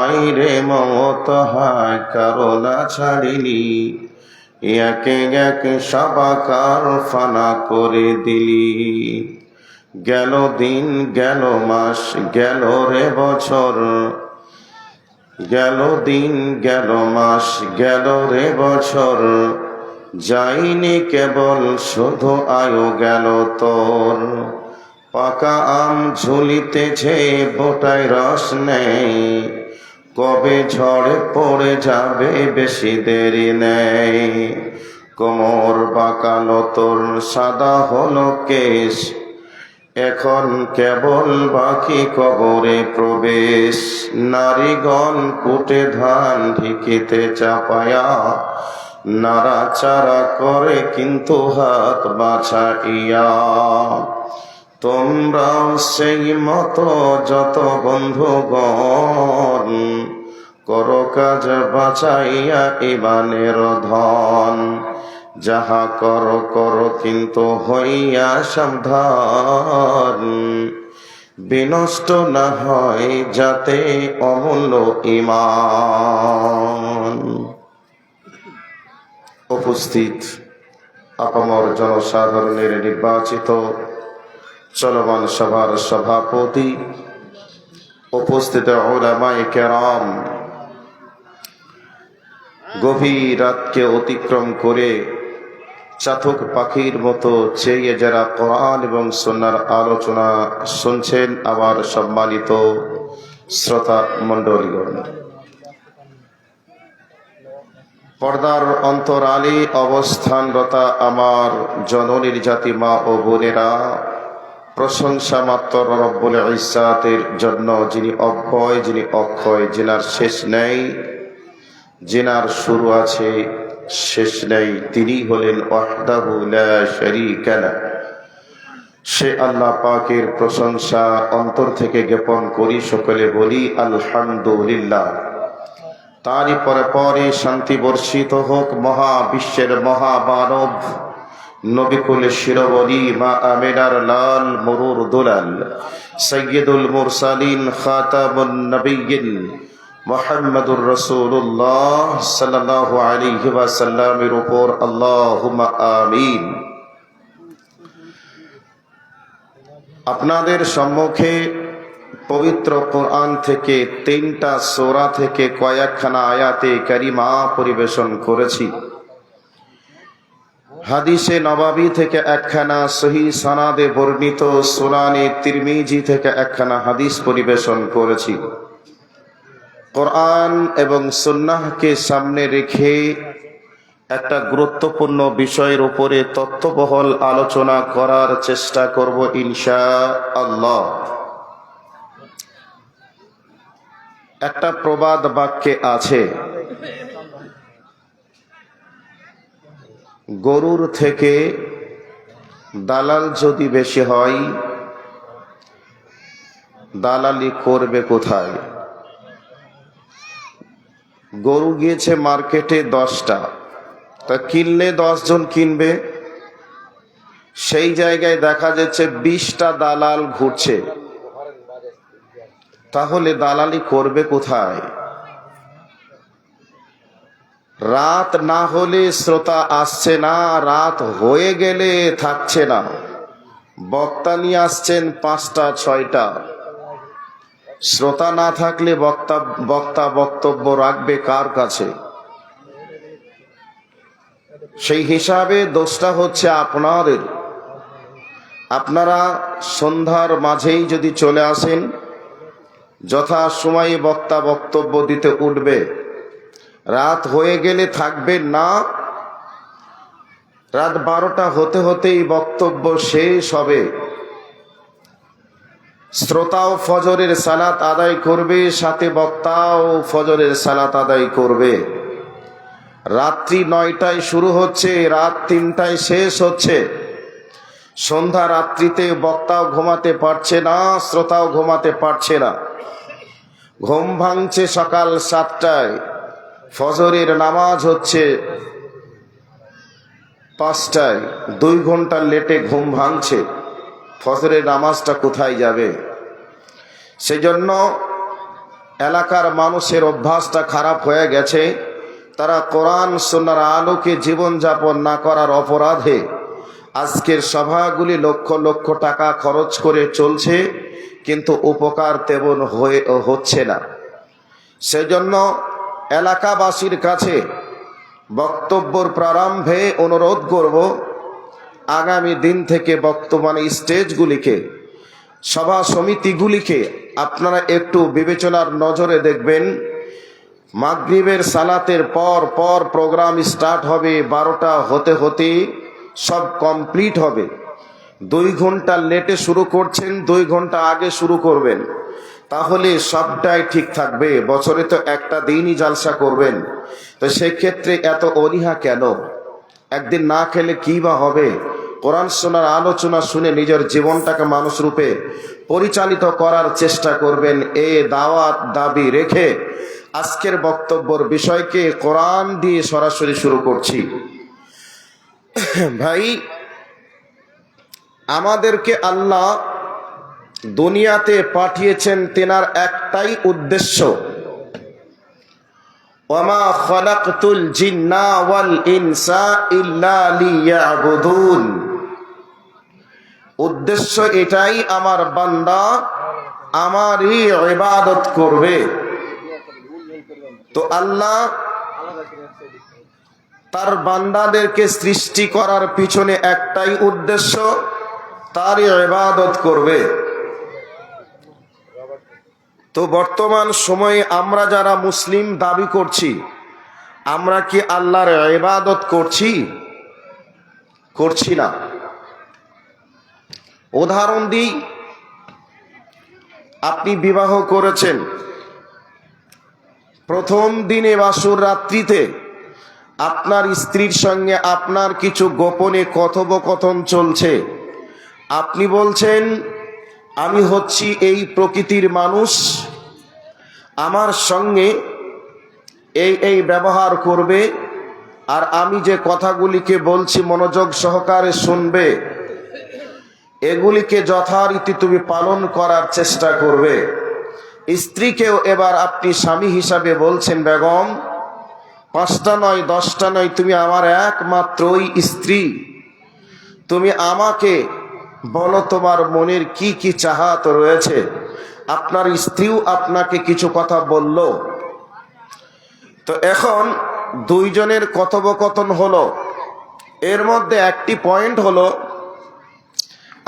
আইরে মত হায় কারোলা ছাড়িলি, একে এক সবাকার ফানা করে দিলি। গেল দিন গেল মাস গেল রে বছর, গেল দিন গেল মাস গেল রে বছর, যাইনি কেবল শুধু আয়ু গেল তোর। পাকা আম ঝুলিতেছে বোটায় রস নেই, কবে ঝড়ে পড়ে যাবে বেশি দেরি নেই। কোমর বাঁকানো তোর সাদা হলো কেশ, এখন কেবল বাকি কবরে প্রবেশ। নারীগণ কুটে ধান ঢিকিতে চাপায়া, নাড়াচাড়া করে কিন্তু হাত বাছাইয়া। তোমরাও সেই মতো যত বন্ধুগণ, করো কাজ বাঁচাইয়া ইমানের ধন। যাহা করো করো কিন্তু হইয়া সাবধান, বিনষ্ট না হয় যাতে অমূল্য ঈমান। উপস্থিত আপামর জনসাধারণের নির্বাচিত চলমান সভার সভাপতি, উপস্থিত উলামায়ে কেরাম, গভীর রাতকে অতিক্রম করে চাতক পাখির মতো চেয়ে যারা কোরআন এবং সুন্নাহর আলোচনা শুনছেন, আমার সম্মানিত শ্রোতা মণ্ডলীগণ, পর্দার অন্তরালে অবস্থানরতা আমার জননীর জাতি মা ও বোনেরা, প্রশংসা মাত্র রব্বুল ইজ্জাতের জন্য, যিনি অক্ষয়, যিনি অক্ষয়, যিনার শেষ নেই, যিনার শুরু আছে শেষ নেই, তিনি হলেন ওয়াহদাহু লা শারীকা লাহ। সে আল্লাহ পাকের প্রশংসা অন্তর থেকে জ্ঞাপন করি, সকলে বলি আলহামদুলিল্লাহ। তারই পরে পরে শান্তি বর্ষিত হোক মহাবিশ্বের মহামানব নবিকুল শিরোমণি মা আমিনার লাল মরুর দুলাল সৈয়দুল মুরসালিন খাতামুন নবিয়্যিন মুহাম্মদুর রাসূলুল্লাহ সাল্লাল্লাহু আলাইহি ওয়াসাল্লামের উপর আল্লাহুম্মা আমিন। আপনাদের সম্মুখে পবিত্র কোরআন থেকে 3টা সূরা থেকে কয়েকখানা আয়াতে কারিমা পরিবেশন করেছি। হাদিসে নবাবী থেকে একখানা, সহিহ সনাদে বর্ণিত সুনানে তিরমিজি থেকে একখানা হাদিস পরিবেশন করেছি। কোরআন এবং সুন্নাহকে সামনে রেখে একটা গুরুত্বপূর্ণ বিষয়ের উপরে তত্ত্ববহল আলোচনা করার চেষ্টা করব ইনশাআল্লাহ। একটা প্রবাদ বাক্যে আছে, গরুর থেকে দালাল যদি বেশি হয়, দালালি করবে কোথায়? গরু গিয়েছে মার্কেটে 10টা, তা কিনলে 10 জন কিনবে, সেই জায়গায় দেখা যাচ্ছে 20টা দালাল ঘুরছে, তাহলে দালালি করবে কোথায়? রাত না হলে শ্রোতা আসছে না, রাত হয়ে গেলে থাকছে না, বক্তা নিয়ে আসছেন 5টা 6টা, শ্রোতা না থাকলে বক্তা বক্তব্য রাখবে কার কাছে? সেই হিসাবে দোষটা হচ্ছে আপনাদের। আপনারা সন্ধ্যার মাঝেই যদি চলে আসেন, যথা সময়ে বক্তা বক্তব্য দিতে উঠবে, রাত হয়ে গেলে থাকবেন না, রাত 12টা হতে হতেই বক্তব্য শেষ হবে, শ্রোতাও ফজরের সালাত আদায় করবে, সাথে বক্তাও ফজরের সালাত আদায় করবে। রাত্রি 9টায় শুরু হচ্ছে, রাত 3টায় শেষ হচ্ছে। সন্ধ্যা রাত্রিতে বক্তাও ঘুমাতে পারছে না, শ্রোতাও ঘুমাতে পারছে না। ঘুম ভাঙছে সকাল 7টায়, ফজরের নামাজ হচ্ছে 5টায়, 2 ঘন্টা লেটে ঘুম ভাঙছে, ফজরের নামাজটা কোথায় যাবে? সেজন্য এলাকার মানুষের অভ্যাসটা খারাপ হয়ে গেছে। তারা কোরআন সুন্নাহর আলোকে জীবনযাপন না করার অপরাধে আজকের সভাগুলি লক্ষ লক্ষ টাকা খরচ করে চলছে, কিন্তু উপকার তেমন হচ্ছে না। সেজন্য এলাকাবাসীর কাছে বক্তব্যের প্রারম্ভে অনুরোধ করব, আগামী দিন থেকে বর্তমানে স্টেজগুলিকে, সভা সমিতিগুলিকে আপনারা একটু বিবেচনার নজরে দেখবেন। মাগরিবের সালাতের পর পর প্রোগ্রাম স্টার্ট হবে, 12টা হতে হতে সব কমপ্লিট হবে। 2 ঘন্টা লেটে শুরু করছেন, 2 ঘন্টা আগে শুরু করবেন, তাহলে সবটাই ঠিক থাকবে। বছরে তো একটা দিনই জালসা করবেন, তো সেক্ষেত্রে এত অনীহা কেন? একদিন না খেলে কি বা হবে? কোরআন শোনার আলোচনা শুনে নিজের জীবনটাকে মানুষ রূপে পরিচালিত করার চেষ্টা করবেন। এই দাওয়াত দাবি রেখে আজকের বক্তব্যের বিষয়কে কোরআন দিয়ে সরাসরি শুরু করছি। ভাই, আমাদেরকে আল্লাহ দুনিয়াতে পাঠিয়েছেন তেনার একটাই উদ্দেশ্য, ওয়ামা খালাকতুল জিন্না ওয়াল ইনসা ইল্লা লিয়াবুদুন। উদ্দেশ্য এটাই, আমার বান্দা আমারই ইবাদত করবে। তো আল্লাহ তার বান্দাদেরকে সৃষ্টি করার পিছনে একটাই উদ্দেশ্য, তারই ইবাদত করবে। তো বর্তমান সময়ে আমরা যারা মুসলিম দাবি করছি, আমরা কি আল্লাহর ইবাদত করছি? করছি না। উদাহরণ দিই, আপনি বিবাহ করেছেন, প্রথম দিনে বাসর রাত্রিতে আপনার স্ত্রীর সঙ্গে আপনার কিছু গোপনে কথোপকথন চলছে। আপনি বলছেন, আমি হচ্ছি এই প্রকৃতির মানুষ, আমার সঙ্গে এই ব্যবহার করবে, আর আমি যে কথাগুলিকে বলছি মনোযোগ সহকারে শুনবে, এগুলিকে যথারীতি তুমি পালন করার চেষ্টা করবে। স্ত্রীকেও এবার আপনি স্বামী হিসাবে বলছেন, বেগম 5টা নয় 10টা নয়, তুমি আমার একমাত্রই স্ত্রী, তুমি আমাকে বলো তোমার মনের কি কি চাহাত রয়েছে। আপনার স্ত্রীও আপনাকে কিছু কথা বলল। তো এখন দুইজনের কথোপকথন হলো, এর মধ্যে একটি পয়েন্ট হলো,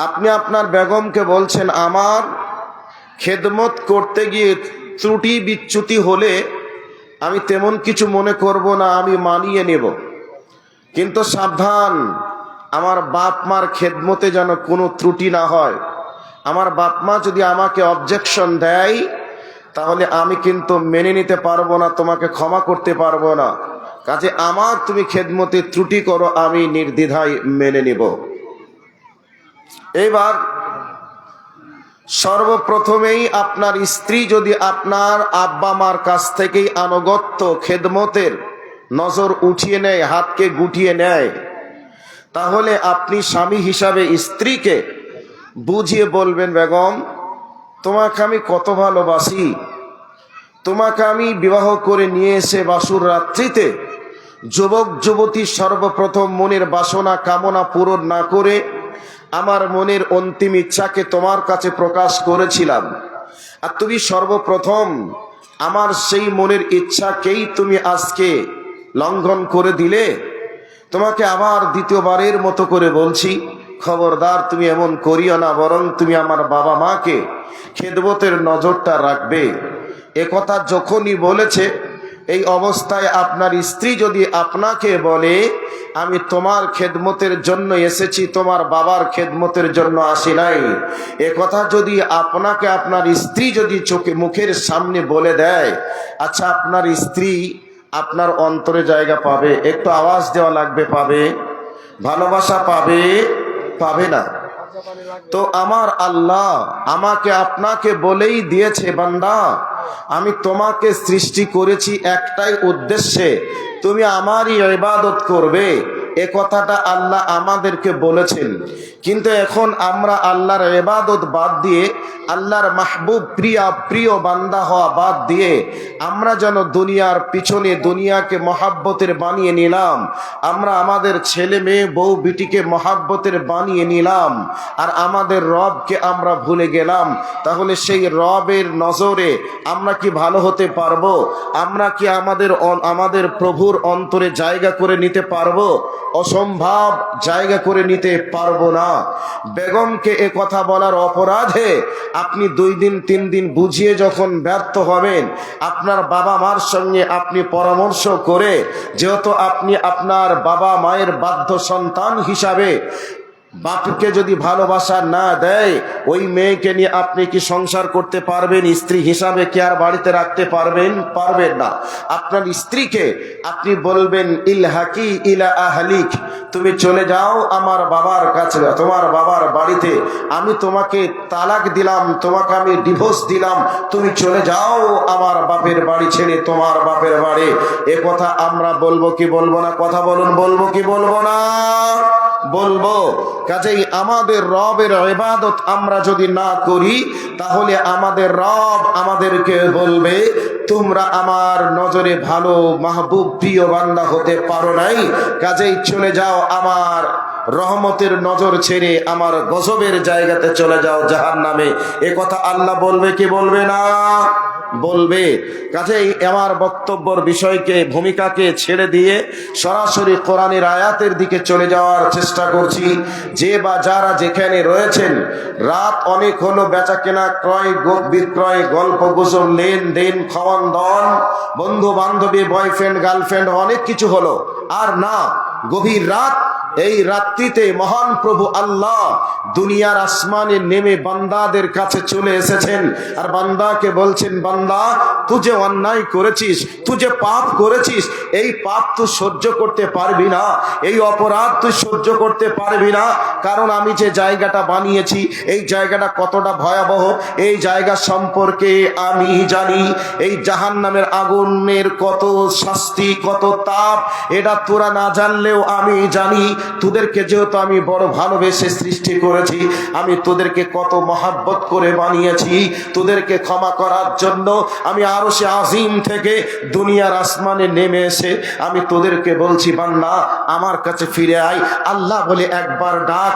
আপনি আপনার বেগমকে বলছেন, আমার খেদমত করতে গিয়ে ত্রুটি বিচ্যুতি হলে আমি তেমন কিছু মনে করব না, আমি মানিয়ে নেব, কিন্তু সাবধান, আমার বাপ মার খেদমতে যেন কোনো ত্রুটি না হয়। আমার বাপ মা যদি আমাকে অবজেকশন দেয়, তাহলে আমি কিন্তু মেনে নিতে পারবো না, তোমাকে ক্ষমা করতে পারবো না। কাজে আমার তুমি খেদমতে ত্রুটি করো, আমি নির্দ্বিধায় মেনে নিব। এবার সর্বপ্রথমেই আপনার স্ত্রী যদি আপনার আব্বা মার কাছ থেকেই আনুগত্য খেদমতের নজর উঠিয়ে নেয়, হাতকে গুটিয়ে নেয়, তাহলে আপনি স্বামী হিসাবে স্ত্রীকে বুঝিয়ে বলবেন, বেগম তোমাকে আমি কত ভালোবাসি, তোমাকে আমি বিবাহ করে নিয়ে এসে বাসুর রাত্রিতে যুবক যুবতী সর্বপ্রথম মনের বাসনা কামনা পূরণ না করে আমার মনের অন্তিম ইচ্ছাকে তোমার কাছে প্রকাশ করেছিলাম, আর তুমি সর্বপ্রথম আমার সেই মনের ইচ্ছাকেই তুমি আজকে লঙ্ঘন করে দিলে। তোমাকে আবার দ্বিতীয়বারের মতো করে বলছি, খবরদার তুমি এমন করিও না, বরং তুমি আমার বাবা মাকে খেদমতের নজরটা রাখবে। একথা যখনই বলেছে, এই অবস্থায় আপনার স্ত্রী যদি আপনাকে বলে, আমি তোমার খেদমতের জন্য এসেছি, তোমার বাবার খেদমতের জন্য আসি নাই, একথা যদি আপনাকে আপনার স্ত্রী যদি মুখের সামনে বলে দেয়, আচ্ছা আপনার স্ত্রী আপনার অন্তরে জায়গা পাবে? একটু আওয়াজ দেওয়া লাগবে, পাবে? ভালোবাসা পাবে? পাবে না। তো আমার আল্লাহ আমাকে আপনাকে বলেই দিয়েছে, বান্দা আমি তোমাকে সৃষ্টি করেছি একটাই উদ্দেশ্যে, তুমি আমারই ইবাদত করবে। এ কথাটা আল্লাহ আমাদেরকে বলেছেন, কিন্তু এখন আমরা আল্লাহর ইবাদত বাদ দিয়ে, আল্লাহর মাহবুব প্রিয় বান্দা হওয়া বাদ দিয়ে আমরা যেন দুনিয়ার পিছনে, দুনিয়াকে মহাব্বতের বানিয়ে নিলাম। আমরা আমাদের ছেলে মেয়ে বউ বিটিকে মহাব্বতের বানিয়ে নিলাম, আর আমাদের রবকে আমরা ভুলে গেলাম। তাহলে সেই রবের নজরে আমরা কি ভালো হতে পারবো? আমরা কি আমাদের প্রভুর অন্তরে জায়গা করে নিতে পারবো? অসম্ভব জায়গা করে নিতে পারবো না। বেগমকে এ কথা বলার অপরাধে আপনি 2 দিন 3 দিন বুঝিয়ে যখন ব্যর্থ হবেন, আপনার বাবা মার সঙ্গে আপনি পরামর্শ করে, যেহেতু আপনি আপনার বাবা মায়ের বাধ্য সন্তান হিসাবে, বাপকে যদি ভালোবাসা না দেয়, ওই মেয়েকে নিয়ে আপনি কি সংসার করতে পারবেন? স্ত্রী হিসাবে কি আর বাড়িতে রাখতে পারবেন? পারবেন না। আপনার স্ত্রীকে আপনি বলবেন, ইলহাকি ইলা আহলিক, তুমি চলে যাও আমার বাবার কাছে, তোমার বাবার বাড়িতে। আমি তোমাকে তালাক দিলাম, তোমাকে আমি ডিভোর্স দিলাম, তুমি চলে যাও আমার বাপের বাড়ি ছেড়ে তোমার বাপের বাড়ি। এ কথা আমরা বলবো কি বলবো না? কথা বলুন, বলবো কি বলবো না? বলবো। কাজেই আমাদের রবের ইবাদত আমরা যদি না করি, তাহলে আমাদের রব আমাদেরকে বলবে, তোমরা আমার নজরে ভালো মাহবুব প্রিয় বান্দা হতে পারো নাই, কাজেই চলে যাও আমার রহমতের নজর ছেড়ে আমার গজবের জায়গাতে চলে যাও, জাহান্নামে। এ কথা আল্লাহ বলবে কি বলবে না? বলবে। কাজেই আমার বক্তব্যের বিষয়কে, ভূমিকাকে ছেড়ে দিয়ে সরাসরি কোরআনের আয়াতের দিকে চলে যাওয়ার চেষ্টা করছি। যে বা যারা যেখানে রয়েছেন, রাত অনেক হলো, বেচা কেনা, ক্রয় বিক্রয়, গল্প গুজব, লেনদেন, খাওয়ান দাওয়ান, বন্ধু বান্ধবী, বয়ফ্রেন্ড গার্লফ্রেন্ড, অনেক কিছু হলো। আর না, গভীর রাত, এই রাত্রিতে মহান প্রভু আল্লাহ দুনিয়ার আসমানে নেমে বান্দাদের কাছে চলে এসেছেন, আর বান্দাকে বলছেন, বান্দা তুই যে অন্যায় করেছিস, তুই যে পাপ করেছিস, এই পাপ তুই সহ্য করতে পারবি না, এই অপরাধ তুই সহ্য করতে পারবি না। কারণ আমি যে জায়গাটা বানিয়েছি, এই জায়গাটা কতটা ভয়াবহ, এই জায়গা সম্পর্কে আমি জানি। এই জাহান্নামের আগুনের কত শাস্তি, কত তাপ, এটা তোরা না জানলেও আমি জানি। তোদেরকে যেহেতু আমি বড় ভালোবেসে সৃষ্টি করেছি, আমি তোদেরকে কত মহাব্বত করে বানিয়েছি, তোদেরকে ক্ষমা করার জন্য আমি আরশে আজিম থেকে দুনিয়ার আসমানে নেমে এসে আমি তোদেরকে বলছি, বান্দা আমার কাছে ফিরে আয়। আল্লাহ বলে একবার ডাক,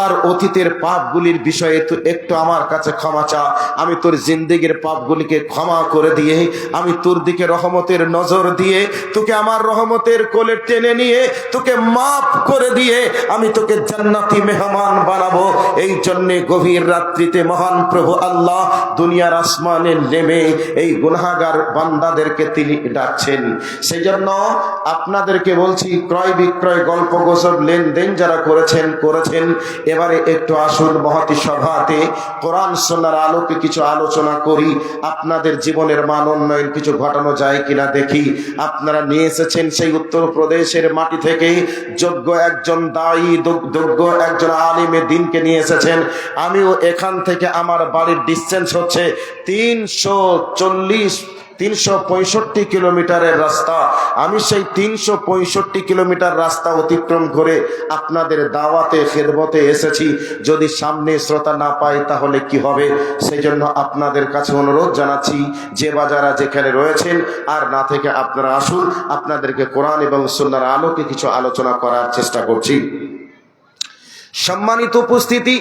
আর অতীতের পাপগুলির বিষয়ে তুই একটু আমার কাছে ক্ষমা চা, আমি তোর জিন্দেগির পাপগুলিকে ক্ষমা করে দিয়ে, আমি তোর দিকে রহমতের নজর দিয়ে, তোকে আমার রহমতের কোলে টেনে নিয়ে, তোকে মাফ করে দিয়ে আমি তোকে জান্নাতি মেহমান বানাবো। এই জন্যে গভীর রাত্রিতে মহান প্রভু আল্লাহ দুনিয়ার আসমানে নেমে এই গুনাহগার বান্দাদেরকে তিনি ডাকছেন। সেই জন্য আপনাদেরকে বলছি, ক্রয় বিক্রয়, গল্প গুজব, লেনদেন যারা করেছেন, এবারে একটু আসুন মহতি সভাতে কোরআন সুন্নাহর আলোকে কিছু আলোচনা করি। আপনাদের জীবনের মান উন্নয়ন কিছু ঘটানো যায় কিনা দেখি। আপনারা নিয়ে এসেছেন সেই উত্তরপ্রদেশের মাটি থেকে যোগ্য একজন দায়ী, যোগ্য একজন আলিমে দিনকে নিয়ে এসেছেন। আমিও এখান থেকে আমার বাড়ির ডিসটেন্স হচ্ছে 365 কিলোমিটারের রাস্তা। আমি সেই 365 কিলোমিটার রাস্তা অতিক্রম করে আপনাদের দাওয়াতে খেদমতে এসেছি। যদি সামনে শ্রোতা না পাই তাহলে কি হবে? সেই জন্য আপনাদের কাছে অনুরোধ জানাচ্ছি, যে বাজারা যেখানে রয়েছেন, আর না থেকে আপনারা আসুন, আপনাদেরকে কোরআন এবং সুন্নাহর আলোকে কিছু আলোচনা করার চেষ্টা করছি। সম্মানিত উপস্থিতি,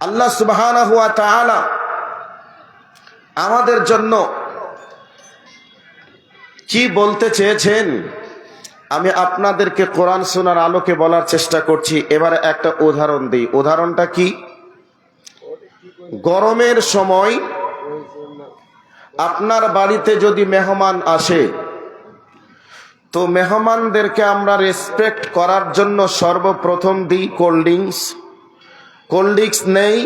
আল্লাহ সুবহানাহু ওয়া তাআলা আমাদের জন্য কি বলতে চেয়েছেন আমি আপনাদেরকে কোরআন সুন্নাহর আলোকে বলার চেষ্টা করছি। এবারে একটা উদাহরণ দিই। উদাহরণটা কি? গরমের সময় আপনার বাড়িতে যদি মেহমান আসে, তো মেহমানদেরকে আমরা রেসপেক্ট করার জন্য সর্বপ্রথম দিই কোল্ড ড্রিঙ্কস। কোল্ড ড্রিঙ্কস নেই,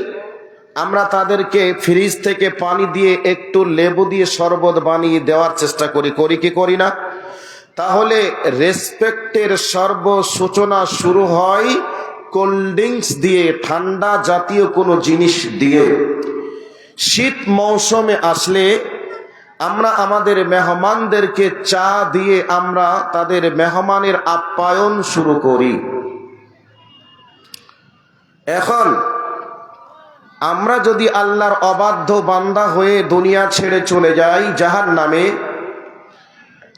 আমরা তাদেরকে ফ্রিজ থেকে পানি দিয়ে একটু লেবু দিয়ে শরবত বানিয়ে দেওয়ার চেষ্টা করি কি করি না? তাহলে রেসপেক্টের সর্ব সূচনা শুরু হয় কোল্ড ড্রিঙ্কস দিয়ে, ঠান্ডা জাতীয় কোনো জিনিস দিয়ে। শীত মৌসুমে আসলে আমরা আমাদের মেহমানদেরকে চা দিয়ে আমরা তাদের মেহমানের আপ্যায়ন শুরু করি। এখন আমরা যদি আল্লাহর অবাধ্য বান্দা হয়ে দুনিয়া ছেড়ে চলে যাই জাহান্নামে,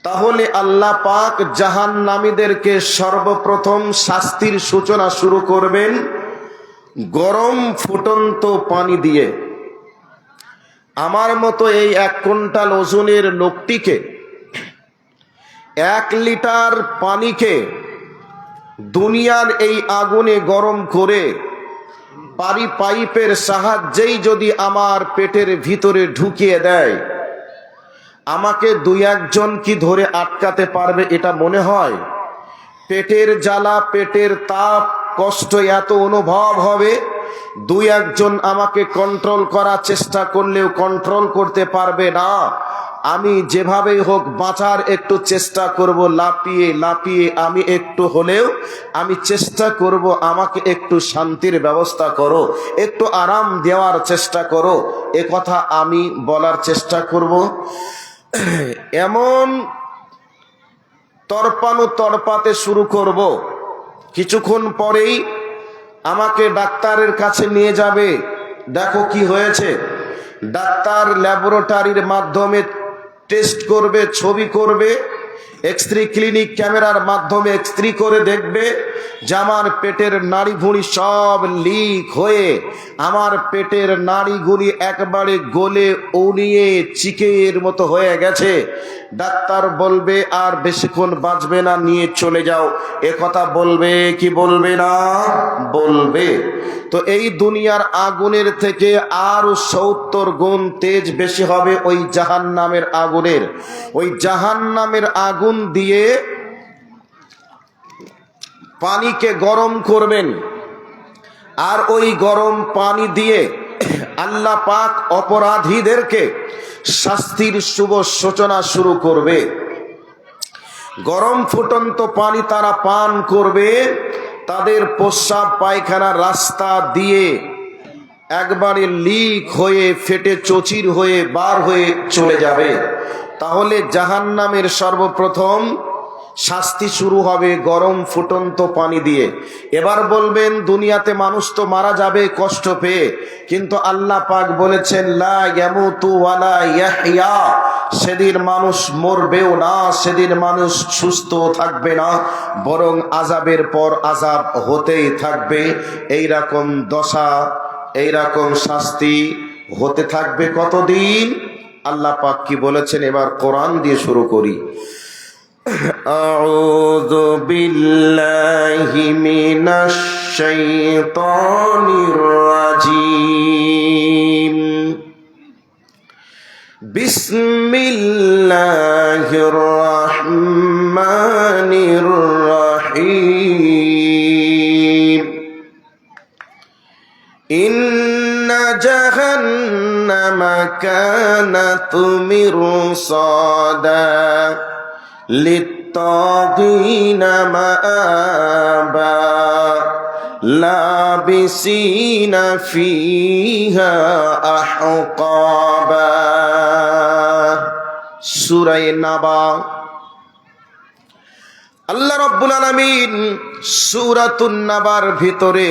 তাহলে আল্লাহ পাক জাহান্নামীদেরকে সর্বপ্রথম শাস্তির সূচনা শুরু করবেন গরম ফুটন্ত পানি দিয়ে। আমার মতো এই 1 কুইন্টাল ওজনের লোকটিকে 1 লিটার পানিকে দুনিয়ার এই আগুনে গরম করে পাইপের সাহায্যেই যদি আমার পেটের ভিতরে ঢুকিয়ে দেয়, আমাকে 2-1 জন কি ধরে আটকাতে পারবে এটা মনে হয়? পেটের জ্বালা, পেটের তাপ, কষ্ট এত অনুভব হবে, 2-1 জন আমাকে কন্ট্রোল করার চেষ্টা করলেও কন্ট্রোল করতে পারবে না। আমি যেভাবেই হোক বাঁচার একটু চেষ্টা করব, লাফিয়ে লাফিয়ে আমি একটু হলেও আমি চেষ্টা করব, আমাকে একটু শান্তির ব্যবস্থা করো, একটু আরাম দেওয়ার চেষ্টা করো, এ কথা আমি বলার চেষ্টা করব। এমন তড়পাতে শুরু করব, কিছুক্ষণ পরেই আমাকে ডাক্তারের কাছে নিয়ে যাবে। দেখো কি হয়েছে। ডাক্তার ল্যাবরেটরির মাধ্যমে টেস্ট করবে, ছবি করবে, এক্স-রে ক্লিনিক ক্যামেরার মাধ্যমে এক্স-রে করে দেখবে যে আমার পেটের নাড়ি ভুঁড়ি সব লিক হয়ে আমার পেটের নাড়িগুলি একবারে গলে উনিয়ে চিকের মতো হয়ে গেছে। ডাক্তার বলবে আর বেশিক্ষণ বাঁচবে না, নিয়ে চলে যাও। এ কথা বলবে কি বলবে না? বলবে। তো এই দুনিয়ার আগুনের থেকে আরো 70 গুণ তেজ বেশি হবে ওই জাহান্নামের আগুনের। ওই জাহান্নামের আগুন দিয়ে পানিকে গরম করবেন, আর ওই গরম পানি দিয়ে আল্লাহ পাক অপরাধীদেরকে শাস্তির শুভ সূচনা শুরু করবে। গরম ফুটন্ত পানি তারা পান করবে, তাদের প্রস্রাব পায়খানার রাস্তা দিয়ে একবারে লিক হয়ে ফেটে চচির হয়ে বার হয়ে চলে যাবে। তাহলে জাহান্নামের সর্বপ্রথম শাস্তি শুরু হবে গরম ফুটন্ত পানি দিয়ে। এবার বলবেন দুনিয়াতে মানুষ তো মারা যাবে কষ্ট পেয়ে, কিন্তু আল্লাহ পাক বলেছেন লা ইয়ামুতু ওয়ালা ইয়াহইয়া, সেদিন মানুষ মরবেও না, সেদিন মানুষ সুস্থ থাকবে না, বরং আযাবের পর আযাব হতেই থাকবে। এইরকম দশা, এইরকম শাস্তি হতে থাকবে কতদিন? আল্লাহ পাক কি বলেছেন এবার কোরআন দিয়ে শুরু করি। আউযু বিল্লাহি মিনাশ শাইতানির রাজীম। বিসমিল্লাহির রহমানির রহিম। ইন্না জাহান্নামা কানাত মিরসাদা লিত্তাগিনা মাআবা লাবিসিনা ফিহা আহকাবা। সূরা নাবা। আল্লাহ রাব্বুল আলামিন সূরাতুন নাবার ভিতরে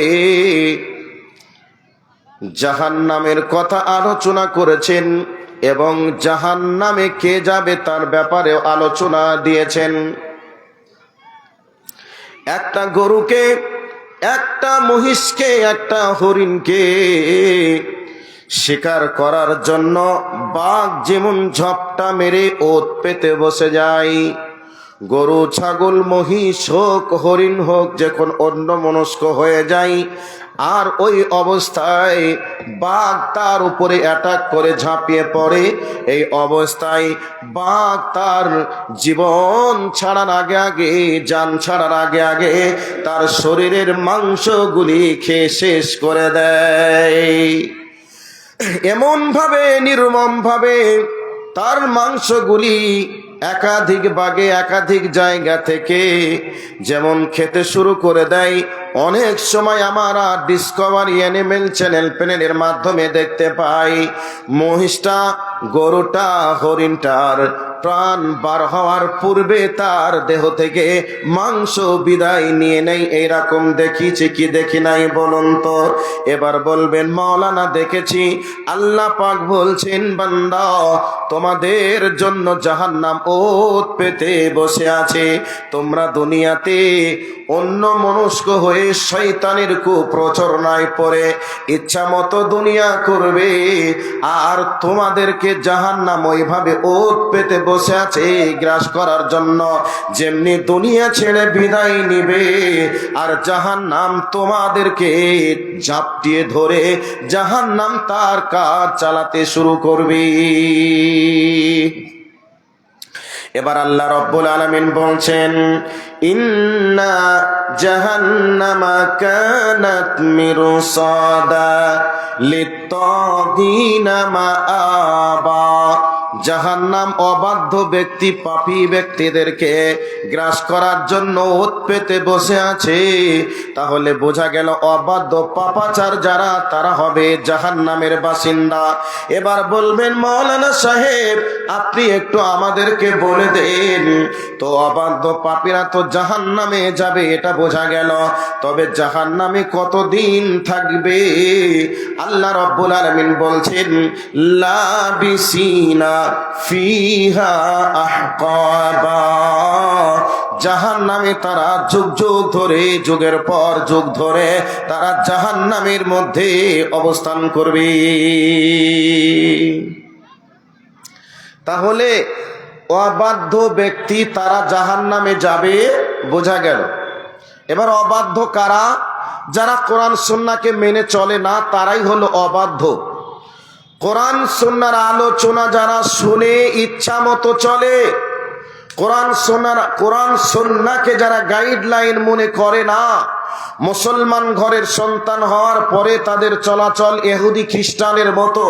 জাহান্নামের কথা আলোচনা করেছেন এবং জাহান্নামে কে যাবে তার ব্যাপারে আলোচনা দিয়েছেন। একটা গরুকে, একটা মহিষকে, একটা হরিণকে শিকার করার জন্য বাঘ যেমন ঝপটা মেরে ওত পেতে বসে যায়, গরু ছাগল মহিষ হোক হরিণ হোক যখন অন্যমনস্ক হয়ে যায় আর ওই অবস্থায় বাঘ তার উপরে অ্যাটাক করে ঝাঁপিয়ে পড়ে, এই অবস্থায় বাঘ তার জীবন ছাড়ার আগে জান ছাড়ার আগে তার শরীরের মাংসগুলি খেয়ে শেষ করে দেয়। এমন ভাবে নির্মম ভাবে তার মাংসগুলি একাধিক বাগে একাধিক জায়গা থেকে যেমন খেতে শুরু করে দেয়। অনেক সময় আমরা ডিসকভারি অ্যানিমেল চ্যানেলের মাধ্যমে দেখতে পাই মহিষটা, গরুটা, হরিণটার প্রাণ বার হওয়ার পূর্বে তার দেহ থেকে মাংস বিদায় নিয়ে নেই। এইরকম দেখিছি কি দেখি নাই বলুন তো? এবার বলবেন মাওলানা দেখেছি। আল্লাহ পাক বলছেন বান্দা তোমাদের জন্য জাহান্নাম ওত পেতে বসে আছে। তোমরা দুনিয়াতে অন্য মনস্ক হয়ে শয়তানের কুপ্রচরণায় পড়ে ইচ্ছা মতো দুনিয়া করবে, আর তোমাদেরকে জাহান্নাম ওইভাবে ওত পেতে বসে আছে গ্রাস করার জন্য। যেমনি দুনিয়া ছেড়ে বিদায় নিবে আর জাহান্নাম তোমাদেরকে ঝাপটিয়ে ধরে জাহান্নাম তার কাজ চালাতে শুরু করবে। এবার আল্লাহ রাব্বুল আলামিন বলছেন ইন্না জাহান্নামা কানাত মিরসাদা লিত্তাগিনা মাআবা। জাহান্নাম অবাধ্য ব্যক্তি পাপী ব্যক্তিদেরকে গ্রাস করার জন্য ওত পেতে বসে আছে। তাহলে বোঝা গেল অবাধ্য পাপাচার যারা তারা হবে জাহান্নামের বাসিন্দা। এবার বলবেন মাওলানা সাহেব আপনি একটু আমাদেরকে বলে দেন তো, অবাধ্য পাপীরা তো জাহান্নামে যাবে এটা বোঝা গেল, তবে জাহান্নামে কতদিন থাকবে? আল্লাহ রাব্বুল আলামিন বলছেন লাবিসিনা ফিহা আহকাবা। জাহান্নামে তারা যুগ যুগ ধরে, যুগের পর যুগ ধরে তারা জাহান্নামের মধ্যে অবস্থান করবে। তাহলে অবাধ্য ব্যক্তি তারা জাহান্নামে যাবে বোঝা গেল। এবার অবাধ্য কারা? যারা কোরআন সুন্নাহকে মেনে চলে না তারাই হলো অবাধ্য। কোরআন সুন্নাহর আলোচনা যারা শুনে ইচ্ছা মতো চলে, কোরআন সুন্নাহকে যারা গাইডলাইন মনে করে না, মুসলমান ঘরের সন্তান হওয়ার পরে তাদের চলাচল ইহুদি খ্রিস্টানের মতো,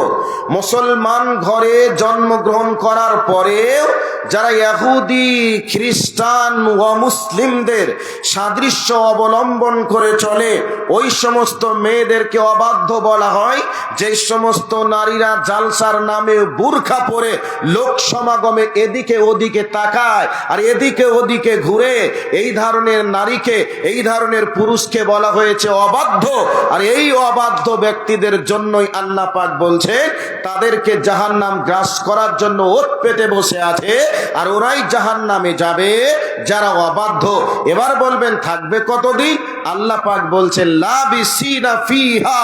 মুসলমান ঘরে জন্মগ্রহণ করার পরেও যারা ইহুদি খ্রিস্টান ও মুসলিমদের সাদৃশ্য অবলম্বন করে চলে, ওই সমস্ত মেয়েদেরকে অবাধ্য বলা হয়। যে সমস্ত নারীরা জালসার নামে বুরখা পরে লোক সমাগমে এদিকে ওদিকে তাকায় আর এদিকে ওদিকে ঘুরে, এই ধরনের নারীকে, এই ধরনের পুরুষকে বলা হয়েছে অবাধ্য। আর এই অবাধ্য ব্যক্তিদের জন্যই আল্লাহ পাক বলছে তাদেরকে জাহান্নাম গ্রাস করার জন্য ওত পেতে বসে আছে, আর ওরাই জাহান্নামে যাবে যারা অবাধ্য। এবার বলবেন থাকবে কতদিন? আল্লাহ পাক বলছে লাবিসিনা ফিহা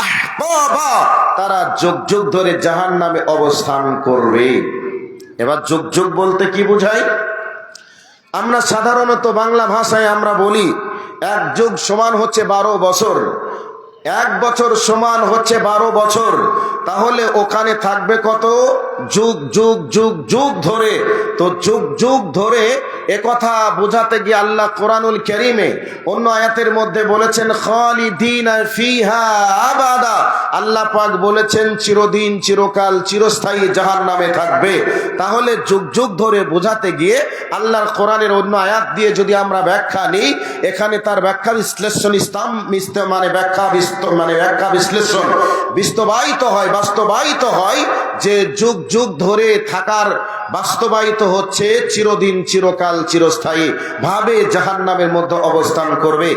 আহকাবা, তারা যুগ যুগ ধরে জাহান্নামে অবস্থান করবে। এবার যুগ যুগ বলতে কি বোঝায়? আমরা সাধারণত বাংলা ভাষায় আমরা বলি এক যুগ সমান হচ্ছে 12 বছর, এক বছর সমান হচ্ছে 12 বছর। তাহলে ওখানে থাকবে কত? যুগ যুগ যুগ যুগ ধরে। তো যুগ যুগ ধরে একথা বোঝাতে গিয়ে আল্লাহ কোরআনুল কারীমে অন্য আয়াতের মধ্যে বলেছেন খালিদিনা ফিহা আবাদা। আল্লাহ পাক বলেছেন চিরদিন, চিরকাল, চিরস্থায়ী জাহান্নামে থাকবে। তাহলে যুগ যুগ ধরে বোঝাতে গিয়ে আল্লাহর কোরআনের অন্য আয়াত দিয়ে যদি আমরা ব্যাখ্যা নিই, এখানে তার ব্যাখ্যা বিশ্লেষণ ব্যাখ্যা বিশ্লেষণ বাস্তবায়িত হয় যে যুগ যুগ ধরে থাকার বাস্তবায়িত হচ্ছে চিরদিন, চিরকাল, চিরস্থায়ী ভাবে জাহান্নামের মধ্যে অবস্থান করবে।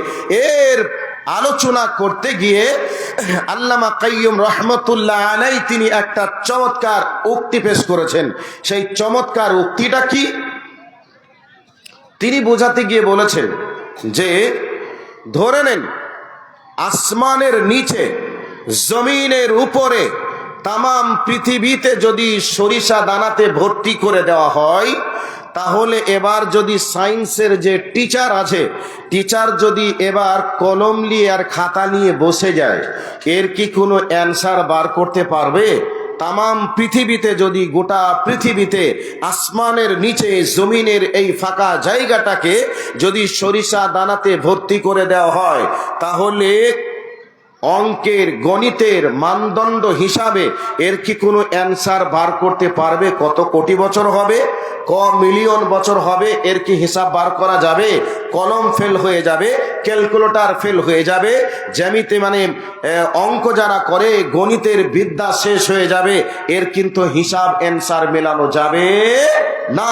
এর আলোচনা করতে গিয়ে আল্লামা কাইয়ুম রহমতুল্লাহ আলাইহি তিনি একটা চমৎকার উক্তি পেশ করেছেন। সেই চমৎকার উক্তিটা কি? তিনি বোঝাতে গিয়ে বলেছেন যে ধরে নেন আসমানের নিচে, জমিনের উপরে, তামাম পৃথিবীতে যদি সরিষা দানাতে ভর্তি করে দেওয়া হয়, তাহলে এবার যদি সায়েন্সের যে টিচার আছে, টিচার যদি এবার কলম নিয়ে আর খাতা নিয়ে বসে যায়, এর কি কোনো অ্যান্সার বার করতে পারবে? তামাম পৃথিবীতে যদি, গোটা পৃথিবীতে আসমানের নিচে জমিনের এই ফাঁকা জায়গাটাকে যদি সরিষা দানাতে ভর্তি করে দেওয়া হয়, তাহলে অঙ্কের গণিতের মানদণ্ড হিসাবে এর কি কোনো অ্যান্সার বার করতে পারবে? কত কোটি বছর হবে, ক মিলিয়ন বছর হবে, এর কি হিসাব বার করা যাবে? কলম ফেল হয়ে যাবে, ক্যালকুলেটর ফেল হয়ে যাবে, জ্যামিতি মানে অঙ্ক যারা করে গণিতের বিদ্যা শেষ হয়ে যাবে, এর কিন্তু হিসাব অ্যান্সার মেলানো যাবে না।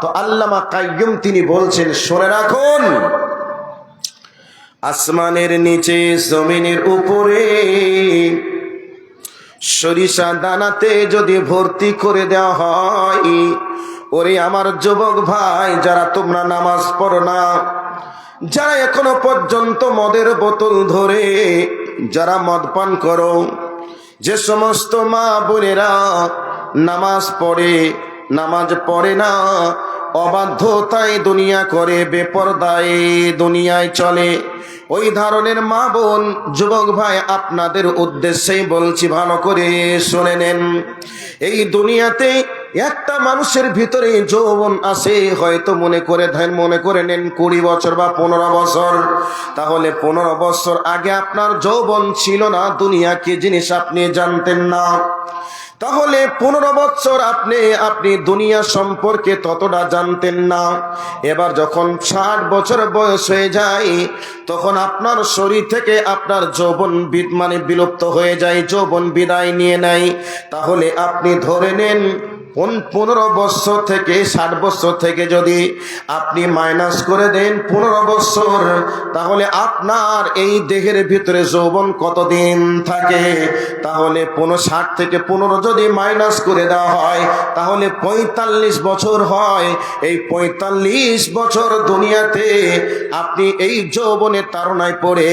তো আল্লামা কাইয়ুম তিনি বলছেন, শুনে রাখুন, আসমানের নিচে জমিনের উপরে সরিষা দানাতে যদি ভর্তি করে দেওয়া হয়, ওরে আমার যুবক ভাই, যারা তোমরা নামাজ পড়ো না, যারা এখনো পর্যন্ত মদের বোতল ধরে যারা মদ পান করো, যে সমস্ত মা বোনেরা নামাজ পড়ে না, অবাধ্যতায় দুনিয়া করে, বেপরদায় দুনিয়ায় চলে, ওই ধরনের মা বোন যুবক ভাই আপনাদের উদ্দেশ্যেই বলছি, ভালো করে শুনে নেন। এই দুনিয়াতে একটা মানুষের ভিতরে যৌবন আসে, হয়তো মনে করে নেন 20 বছর বা 15 বছর, তাহলে 15 বছর আগে আপনার যৌবন ছিল না, দুনিয়া কি জিনিস আপনি জানতেন না। তাহলে 15 বছর আপনি দুনিয়া সম্পর্কে ততটা জানতেন না। এবার যখন 60 বছর বয়স হয়ে যায়, তখন আপনার শরীর থেকে আপনার যৌবন বিলুপ্ত হয়ে যায়, যৌবন বিদায় নিয়ে নেয়। তাহলে আপনি ধরে নেন 15 বছর থেকে 60 বছর থেকে যদি আপনি মাইনাস করে দেন 15 বছর, তাহলে আপনার এই দেহের ভিতরে যৌবন কতদিন থাকে? তাহলে 60 থেকে 15 যদি মাইনাস করে দেওয়া হয়, তাহলে 45 বছর হয়। এই 45 বছর দুনিয়াতে আপনি এই যৌবনের তাড়নায় পড়ে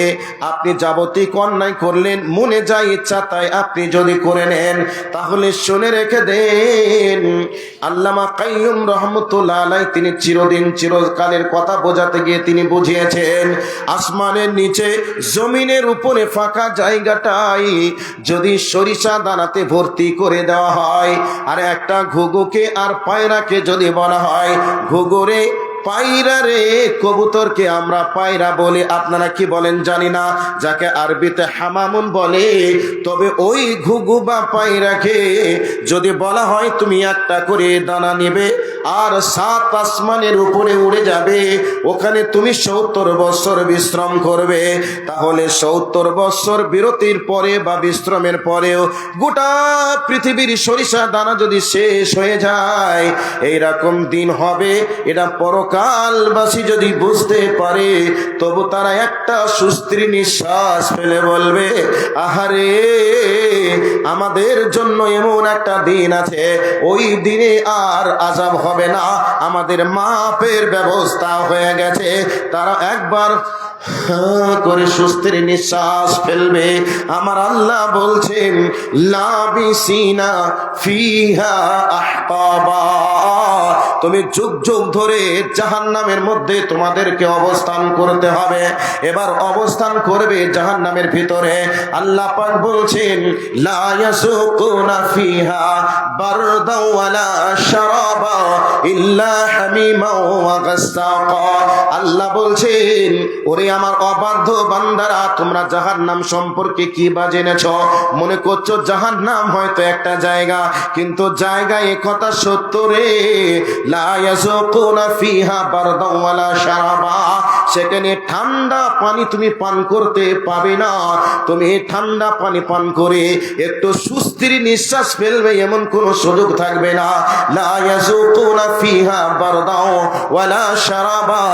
আপনি যাবতীয় অন্যায় করলেন, মনে যায় ইচ্ছা তাই আপনি যদি করে নেন, তাহলে শুনে রেখে দেন, আল্লামা কাইয়ুম রহমতুল্লাহ আলাইহি তিনি চিরকালের কথা বোঝাতে গিয়ে তিনি বুঝিয়েছেন, আসমানের নিচে জমিনের উপরে ফাঁকা জায়গাটাই যদি সরিষা দানাতে ভর্তি করে দেওয়া হয়, আর একটা ঘুঘুকে আর পায়রাকে যদি বলা হয়, ঘুঘুরে পায়রা রে, কবুতরকে আমরা পায়রা বলি, আপনারা কি বলেন জানি না, যাকে আরবিতে হামামুন বলে, তবে ওই ঘুঘু বা পায়রাকে যদি বলা হয় তুমি একটা করে দানা নেবে আর 7 আসমানের উপরে উড়ে যাবে, ওখানে তুমি 70 বছর বিশ্রাম করবে, তাহলে 70 বছর বিরতির পরে বা বিশ্রামের পরেও গোটা পৃথিবীর সরিষা দানা যদি শেষ হয়ে যায়, এইরকম দিন হবে। এটা পরকালবাসী যদি বুঝতে পারে, তবু তারা একটা সুস্থির নিঃশ্বাস ফেলে বলবে, আহারে, আমাদের জন্য এমন একটা দিন আছে, ওই দিনে আর আযাব হবে না, আমাদের মাপের ব্যবস্থা হয়ে গেছে। তারা একবার করে সুস্থির নিঃশ্বাস ফেলবে। আমার আল্লাহ বলছেন, লাবিসিনা ফিহা আহকাবা, তুমি যুগ যুগ ধরে জাহান্নামের মধ্যে তোমাদেরকে অবস্থান করতে হবে। এবার অবস্থান করবে জাহান্নামের ভিতরে। আল্লাহ পাক বলছেন, লা ইয়াসুকুনা ফিহা বারদা ওয়ালা শারাবা ইল্লা হামিমা ওয়া গাসসাকা। আল্লাহ বলছেন, ওরে আমার অবাধ্য বান্দারা, তোমরা জাহান্নাম সম্পর্কে কি বা জেনেছ? মনে করছো জাহান্নাম হয়তো একটা জায়গা, কিন্তু জায়গায় কথা সত্য রে। লা ইয়াসুকুনা ফিহা বারদা ওয়ালা শারাবা, সেখানে ঠান্ডা পানি তুমি পান করতে পাবে না। তুমি ঠান্ডা পানি পান করে একটু সুস্থির নিঃশ্বাস ফেলবে এমন কোনো সুযোগ থাকবে না। লা ইয়াসুকুনা ফিহা বারদা ওয়ালা শারাবা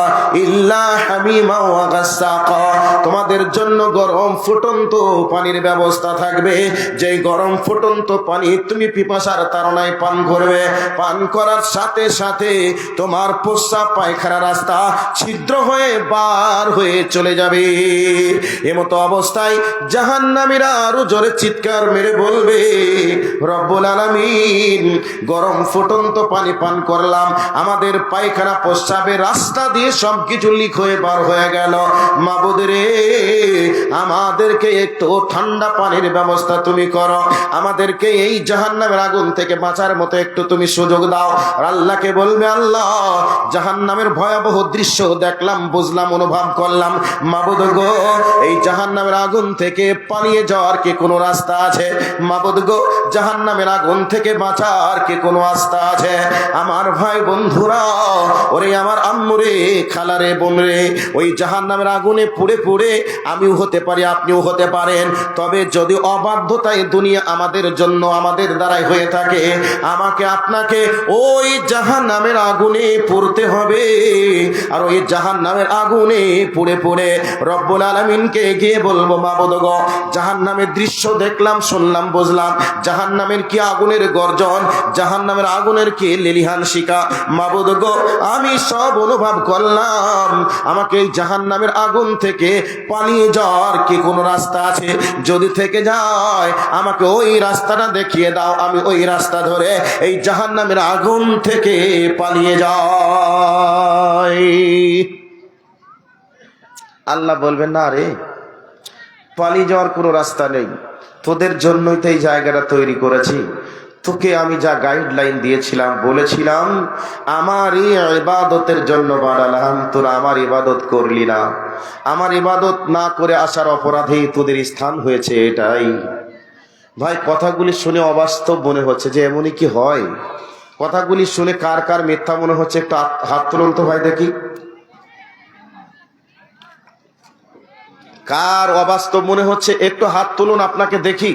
ইল্লা হামিমা ওয়া গাসসাকা, তোমাদের জন্য গরম ফুটন্ত পানির ব্যবস্থা থাকবে, যেই গরম ফুটন্ত পানি তুমি পিপাসার তাড়নায় পান করবে। পান করার সাথে সাথে তোমার প্রস্রাব পায়খানা রাস্তা ছিদ্র হয়ে বার হয়ে চলে যাবে। এমতো অবস্থায় জাহান্নামীরা আরো জোরে চিৎকার মেরে বলবে, রব্বুল আলামিন, গরম ফুটন্ত পানি পানি পান করলাম, আমাদের পায়খানা প্রস্রাবের রাস্তা দিয়ে সবকিছু লিক হয়ে বার হয়ে গেল। মাবুদ রে, আমাদেরকে একটু ঠান্ডা পানির ব্যবস্থা তুমি করো, আমাদেরকে এই জাহান্নামের আগুন থেকে বাঁচার মতো একটু তুমি সুযোগ দাও। আর আল্লাহকে বলবে, আল্লাহ জাহান্নামের ভয়াবহ দৃশ্য দেখলাম, বুঝলাম, অনুভব করলাম, মাবুদ গো এই জাহান্নামের আগুন থেকে পালিয়ে যাওয়ার কি কোনো রাস্তা আছে? মাবুদ গো জাহান্নামের আগুন থেকে বাঁচার কি কোনো রাস্তা আছে? আমার ভাই বন্ধুরা, ওরে আমার আম্মুরে, খালারে, বোনরে, ওই জাহান্নামের আগুনে পুড়ে পুড়ে আমিও হতে পারি, আপনিও হতে পারেন। তবে যদি অবাধ্যতায় দুনিয়া আমাদের জন্য, আমাদের দ্বারাই হয়ে থাকে, আমাকে আপনাকে ওই জাহান্নামের আগুনে পুড়তে হবে। আর ওই জাহান্নামের আগুনে পুড়ে পুড়ে রব্বুল আলামিনকে গিয়ে বলবো, মাবুদ গো জাহান্নামের দৃশ্য দেখলাম, শুনলাম, বুঝলাম, জাহান্নামের কি আগুনের গর্জন, জাহান্নামের আগুনের কি লেলিহান শিকা, মাবুদ গো আমি সব অনুভব করলাম। আমাকে এই জাহান্নামের আগুন থেকে পালিয়ে যাওয়ার কি কোনো রাস্তা আছে? যদি থেকে যায় আমাকে ওই রাস্তাটা দেখিয়ে দাও, আমি ওই রাস্তা ধরে এই জাহান্নামের আগুন থেকে পালিয়ে যাই। আল্লাহ বলবেন, না রে, পালিয়ে যাওয়ার কোনো রাস্তা নেই, তোদের জন্যই তো এই জায়গাটা তৈরি করেছি। তোকে আমি যা গাইডলাইন দিয়েছিলাম, বলেছিলাম আমার এই ইবাদতের জন্য বানালাম, তোরা আমার ইবাদত করলি না, আমার ইবাদত না করে আসার অপরাধে তোদের স্থান হয়েছে এটাই। ভাই কথাগুলি শুনে অবাস্তব মনে হচ্ছে, যে এমনই কি হয়? কথাগুলি শুনে কার কার মিথ্যা মনে হচ্ছে একটু হাত তুলুন তো ভাই, দেখি কার অবাস্তব মনে হচ্ছে, একটু হাত তুলুন, আপনাকে দেখি।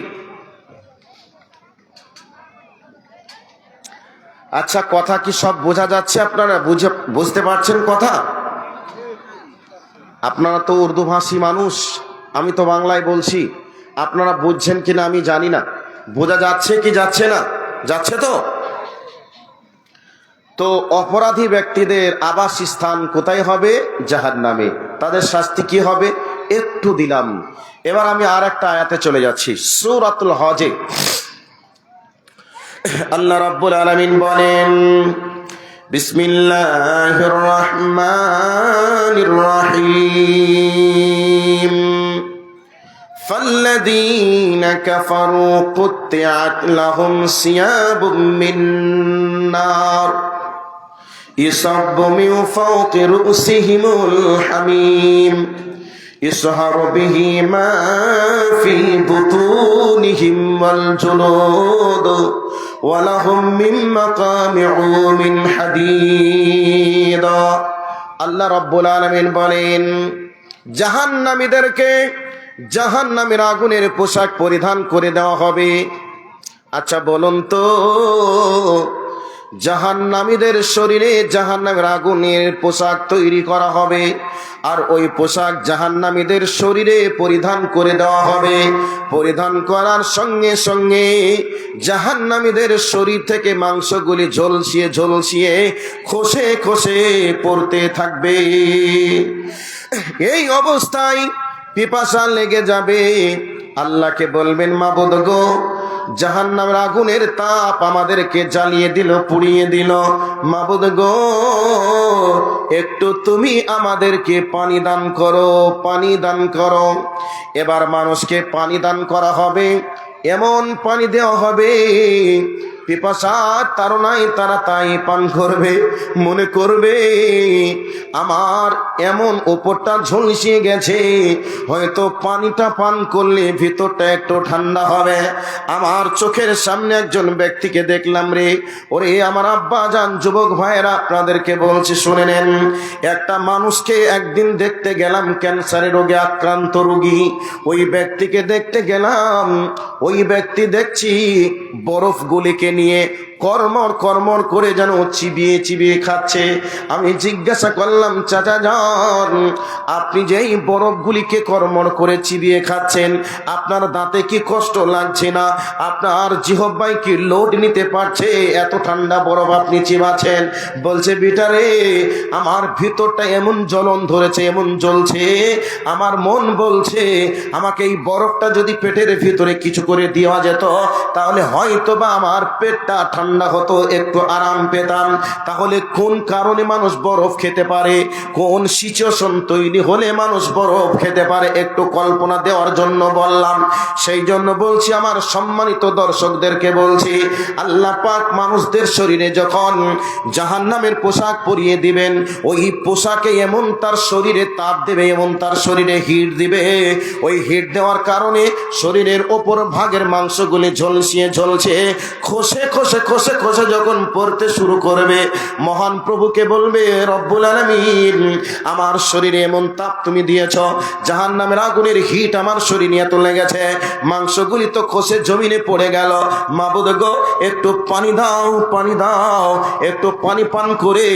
আচ্ছা, কথা কি সব বোঝা যাচ্ছে? আপনারা বুঝতে পারছেন কথা? আপনারা তো উর্দু ভাষী মানুষ, আমি তো বাংলায় বলছি, আপনারা বুঝছেন কিনা আমি জানি না। বোঝা যাচ্ছে কি যাচ্ছে না? যাচ্ছে তো? তো অপরাধী ব্যক্তিদের আবাসস্থান কোথায় হবে? জাহান্নামে। তাদের শাস্তি কি হবে একটু দিলাম। এবার আমি আর একটা আয়াতে চলে যাচ্ছি, সূরাতুল হজে আল্লাহ রাব্বুল আলামিন বলেন, বিসমিল্লাহির রহমানির রহিম, ফাল্লাযীনা কাফারু কুত্তিআত লাহুম সিয়াবুম মিন নার ইসাব্বু মিন ফাওকি রুসিহিমুল হামীম ইসহারু বিহি মা ফি বুতুনিহিম ওয়াল জুলুদ ওয়া লাহুম মিন মাকামিউ মিন হাদীদ। আল্লাহ রাব্বুল আলামিন বলেন, জাহান্নামীদেরকে জাহান্নামের আগুনের পোশাক পরিধান করে দেওয়া হবে। আচ্ছা বলুন তো, জাহান্নামীদের শরীরে জাহান্নামের আগুনের পোশাক তৈরি করা হবে, আর ওই পোশাক জাহান্নামীদের শরীরে পরিধান করে দেওয়া হবে। পরিধান করার সঙ্গে সঙ্গে জাহান্নামীদের শরীর থেকে মাংসগুলি ঝলসিয়ে ঝলসিয়ে খসে খসে পড়তে থাকবে। এই অবস্থায় পিপাসা লেগে যাবে। আল্লাহকে বলবেন, মাবুদ গো জাহান্নামের আগুনের তাপ আমাদেরকে জ্বালিয়ে দিল, পুড়িয়ে দিল, মাবুদ গো একটু তুমি আমাদেরকে পানি দান করো, পানি দান করো। এবার মানুষকে পানি দান করা হবে, এমন পানি দেওয়া হবে পিপাসার তাড়নায় তারা তাই পান করবে, মনে করবে আমার এমন উপরটা ঝলসিয়ে গেছে, হয়তো পানিটা পান করলে ভিতরটা একটু ঠান্ডা হবে। আমার চোখের সামনে একজন ব্যক্তিকে দেখলাম রে, ওরে আমার আব্বা জান, যুবক ভাইয়েরা আপনাদেরকে বলছি শুনে নেন। একটা মানুষকে একদিন দেখতে গেলাম, ক্যান্সারের রোগে আক্রান্ত রোগী। ওই ব্যক্তিকে দেখতে গেলাম, ওই ব্যক্তি দেখছি বরফগুলিকে নিয়ে কর্মর কর্মর করে যেন চিবিয়ে চিবিয়ে খাচ্ছে। আমি জিজ্ঞাসা করলাম, চাচা যান, আপনি যে এই বরফগুলিকে কর্মর করে চিবিয়ে খাচ্ছেন, আপনার দাঁতে কি কষ্ট লাগছে না? আপনার জিহ্বায় কি লোড নিতে পারছে? এত ঠান্ডা বরফ আপনি চিবাচ্ছেন। বলছে, বিটারে আমার ভিতরটা এমন জ্বলন ধরেছে, এমন জ্বলছে, আমার মন বলছে আমাকে এই বরফটা যদি পেটের ভিতরে কিছু করে দেওয়া যেত, তাহলে হয়তো বা আমার পেটটা ঠান্ডা ঠান্ডা হতো, একটু আরাম পেতাম। তাহলে কোন কারণে মানুষ বরফ খেতে পারে, কোন সিচুয়েশন তৈরি হলে মানুষ বরফ খেতে পারে, একটু কল্পনা দেওয়ার জন্য বললাম। সেই জন্য বলছি, আমার সম্মানিত দর্শকদেরকে বলছি, আল্লাহ পাক মানুষদের শরীরে যখন জাহান্নামের পোশাক পরিয়ে দিবেন, ওই পোশাকে এমন তার শরীরে তাপ দেবে, এমন তার শরীরে হিট দিবে, ওই হিট দেওয়ার কারণে শরীরের ওপর ভাগের মাংসগুলি ঝলসিয়ে ঝলসে খসে খসে খসে খসে যখন পড়তে শুরু করবে, মহান প্রভুকে বলবে, রব্বুল আলামিন, আমার শরীরে এমন তাপ তুমি দিয়েছ, জাহান্নামের আগুনের হিট আমার শরীরে এত লেগেছে, মাংসগুলি তো খসে জমিনে পড়ে গেল, মাবুদ গো একটু পানি দাও, পানি দাও, একটু পানি পান করে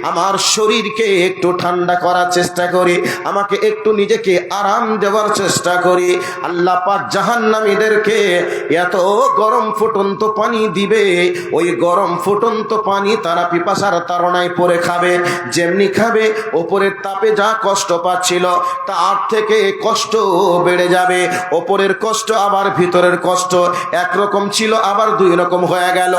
আমার শরীরকে একটু ঠান্ডা করার চেষ্টা করি, আমাকে একটু নিজেকে আরাম দেওয়ার চেষ্টা করি। আল্লাহ পাক জাহান্নামীদেরকে এত গরম ফুটন্ত পানি দিবে, ওই গরম ফুটন্ত পানি তারা পিপাসার তাড়নায় পড়ে খাবে, যেমনি খাবে ওপরের তাপে যা কষ্ট পাচ্ছিল তার থেকে কষ্ট বেড়ে যাবে, ওপরের কষ্ট আবার ভিতরের কষ্ট একরকম ছিল আবার দুই রকম হয়ে গেল,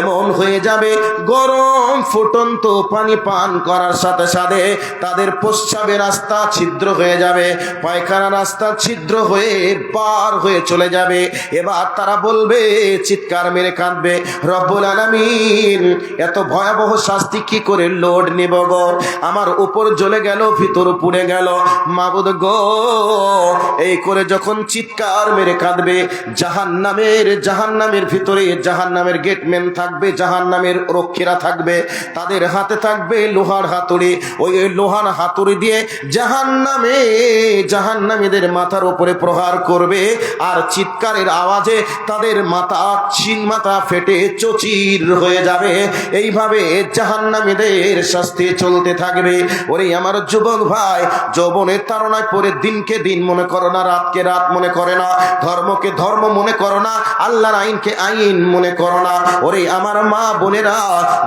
এমন হয়ে যাবে গরম ফুটন্ত পানি পান করার সাথে সাথে তাদের প্রস্রাবের রাস্তা ছিদ্র হয়ে যাবে, পায়খানা রাস্তা ছিদ্র হয়ে পার হয়ে চলে যাবে। এবার তারা বলবে, চিৎকার মেরে কাঁদবে, রব্বুল আলামিন, এত ভয়াবহ শাস্তি কি করে লোড নিব গো, আমার উপর জ্বলে গেল, ভিতর পুড়ে গেল, মাবুদ গো, এই করে যখন চিৎকার মেরে কাঁদবে, জাহান্নামের ভিতরে জাহান্নামের গেটম্যান থাকবে, জাহান্নামের রক্ষীরা থাকবে, তাদের হাতে থাকবে লোহার হাতুড়ি, ওই লোহার হাতুড়ি দিয়ে জাহান্নামীদের মাথার উপরে প্রহার করবে, আর চিৎকারের আওয়াজে তাদের মাথা ফেটে চচির হয়ে যাবে। এইভাবে জাহান্নামীদের শাস্তি চলতে থাকবে। ওরে আমার যুবক ভাই, যৌবনের তাড়নায় পড়ে দিনকে দিন মনে করো না, রাতকে রাত মনে করে না, ধর্মকে ধর্ম মনে করো না, আল্লাহর আইনকে আইন মনে করো না। ওরে আমার মা বোনেরা,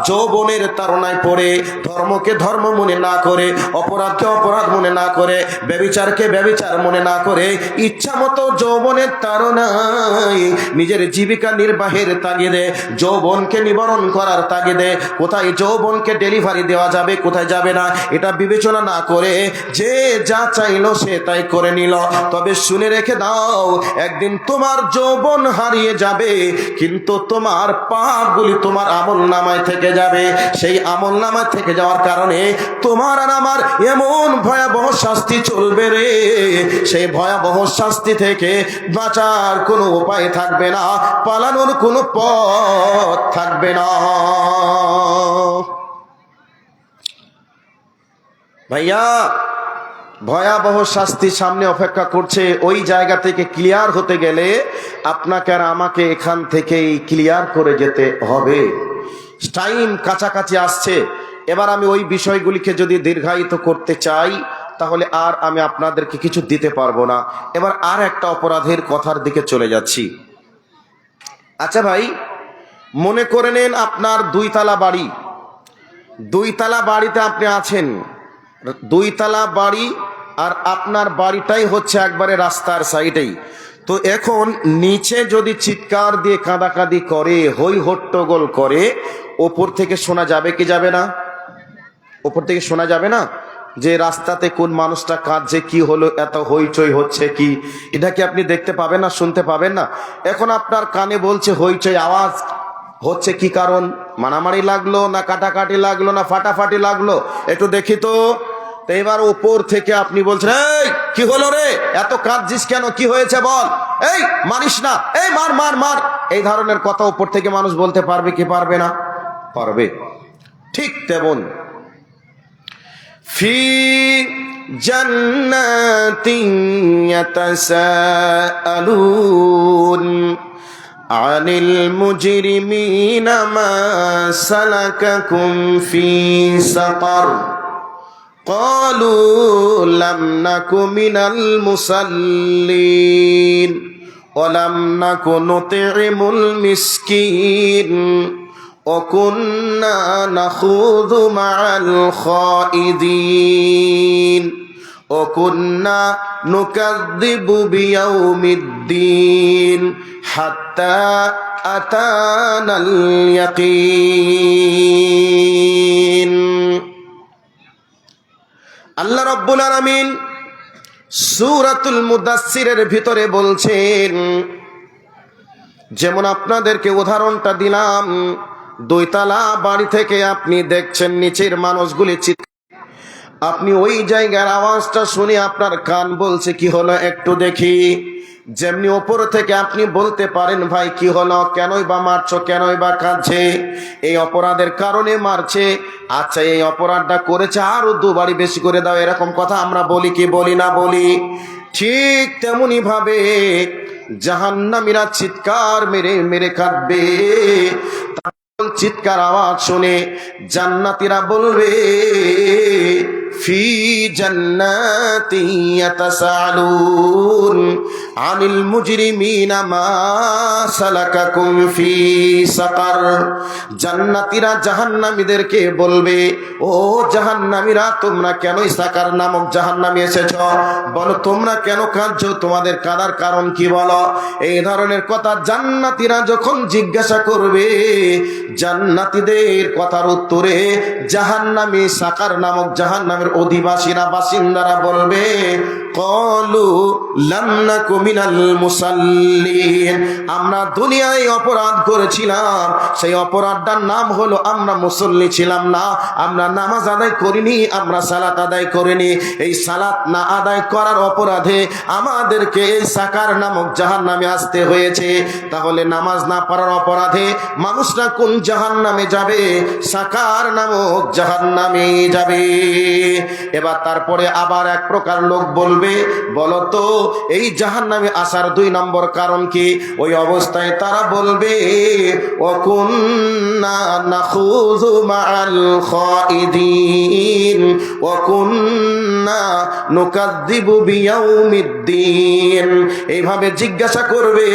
যৌবনের তাড়নায় পড়ে ধর্মকে ধর্ম মনে না করে, অপরাধকে অপরাধ মনে না করে, ব্যভিচারকে ব্যভিচার মনে না করে, ইচ্ছা মতো যৌবনের তাড়নায় নিজের জীবিকা নির্বাহের তাগিদে, যৌবনকে নিবারণ করার তাগিদে, কোথায় যৌবনকে ডেলিভারি দেওয়া যাবে, কোথায় যাবে না, এটা বিবেচনা না করে যে যা চাইলো সে তাই করে নিল। তবে শুনে রেখে দাও, একদিন তোমার যৌবন হারিয়ে যাবে, কিন্তু তোমার পাপগুলি তোমার আমলনামায় থেকে যাবে। সেই আমলনামায় থেকে যাওয়ার কারণে তোমার আর আমার এমন ভয়াবহ শাস্তি চলবে রে, সেই ভয়াবহ শাস্তি থেকে বাঁচার কোনো উপায় থাকবে না, পালানোর কোনো পথ থাকবে না। ভাইয়া, ভয়াবহ শাস্তি সামনে অপেক্ষা করছে। ওই জায়গা থেকে ক্লিয়ার হতে গেলে আপনাকে আর আমাকে এখান থেকেই ক্লিয়ার করে যেতে হবে। টাইম কাছাকাছি আসছে। এবার আমি ওই বিষয়গুলিকে যদি দীর্ঘায়িত করতে চাই তাহলে আর আমি আপনাদেরকে কিছু দিতে পারবো না। এবার আর একটা অপরাধের কথার দিকে চলে যাচ্ছি। আচ্ছা ভাই, মনে করে নেন আপনার দুইতলা বাড়ি, দুইতলা বাড়িতে আপনি আছেন, দুইতলা বাড়ি আর আপনার বাড়িটাই হচ্ছে একবারে রাস্তার সাইডেই। তো এখন নিচে যদি চিৎকার দিয়ে কাঁদাকাঁদি করে, হই হট্টগোল করে, ওপর থেকে শোনা যাবে কি যাবে না? ওপর থেকে শোনা যাবে না যে রাস্তাতে কোন মানুষটা কাঁদছে, কি হলো, এত হইচই হচ্ছে কি, এটা কি আপনি দেখতে পাবেন না, শুনতে পাবেন না? এখন আপনার কানে বলছে হইচই আওয়াজ হচ্ছে, কি কারণ? মারামারি লাগলো না কাটাকাটি লাগলো না ফাটাফাটি লাগলো, একটু দেখি তো। এবার উপর থেকে আপনি বলছেন, এই কি হলো রে, এত কাঁদছিস কেন, কি হয়েছে বল, এই মারিস না, এই মার মার মার, এই ধরনের কথা উপর থেকে মানুষ বলতে পারবে কি পারবে না? পারবে। ঠিক তেমন ফি জান্নাতিন ইয়াতাসাআলুন আনিল মুজরিমিনা মা সালাকাকুম ফি সাকার قالوا لم نك من المصلين ولم نك نطعم المسكين وكنا نخوض مع الخائضين। وكنا نكذب بيوم الدين حتى أتانا اليقين আল্লাহ রাব্বুল আলামিন সূরাতুল মুদাসসিরের ভিতরে বলছেন, যেমন আপনাদেরকে উদাহরণটা দিলাম, দুইতলা বাড়ি থেকে আপনি দেখছেন নিচের মানুষগুলি আপনি ওই জায়গার আওয়াজটা শুনে আপনার কান বলছে কি হলো একটু দেখি। যেমনি ওপর থেকে আপনি বলতে পারেন ভাই কি হলো, কেনই বা মারছো, কেনই বা কাঁদছে, এই অপরাধের কারণে মারছে, আচ্ছা এই অপরাধটা করেছে আরো দুবারই বেশি করে দাও, এরকম কথা আমরা বলি কি বলি না বলি? ঠিক তেমনি ভাবে জাহান্নামীরা চিৎকার মেরে মেরে কাঁদবে। চিৎকার আওয়াজ শুনে জান্নাতীরা বলবে ফি জান্নাতি ইয়াতাসালুন আনিল মুজরিমিনা মা সালাকাকুম ফি সাকার। জান্নাতীরা জাহান্নামীদেরকে বলবে, ও জাহান্নামীরা তোমরা কেন সাকার নামক জাহান্নামে এসেছো, বলো তোমরা কেন কাঁদছো, তোমাদের কাঁদার কারণ কি বলো। এই ধরনের কথা জান্নাতীরা যখন জিজ্ঞাসা করবে, জান্নাতীদের কথার উত্তরে জাহান্নামী সাকার নামক জাহান্নামের অধিবাসীরা বাসিন্দারা বলবে, ক্বালু লাম নাকু মিনাল মুসাল্লিন, আমরা দুনিয়ায় অপরাধ করেছিলাম, সেই অপরাধটার নাম হলো আমরা মুসল্লি ছিলাম না, আমরা নামাজ আদায় করিনি, আমরা সালাত আদায় করিনি। এই সালাত না আদায় করার অপরাধে আমাদেরকে এই সাকার নামক জাহান্নামে আসতে হয়েছে। তাহলে নামাজ না পড়ার অপরাধে মানুষরা কোন জাহান্নামে যাবে? সাকার নামক জাহান্নামে যাবে। এবার তারপরে আবার এক প্রকার লোক বলবে, বলো তো এই জাহান্নামে আসার 2 নম্বর কারণ কি? ওই অবস্থায় তারা বলবে, ওয়াকুন্না নাখুযু মাআল খাইদিন ওয়াকুন্না নুকাযযিবু বিয়াউমিদ্দিন। এইভাবে জিজ্ঞাসা করবে,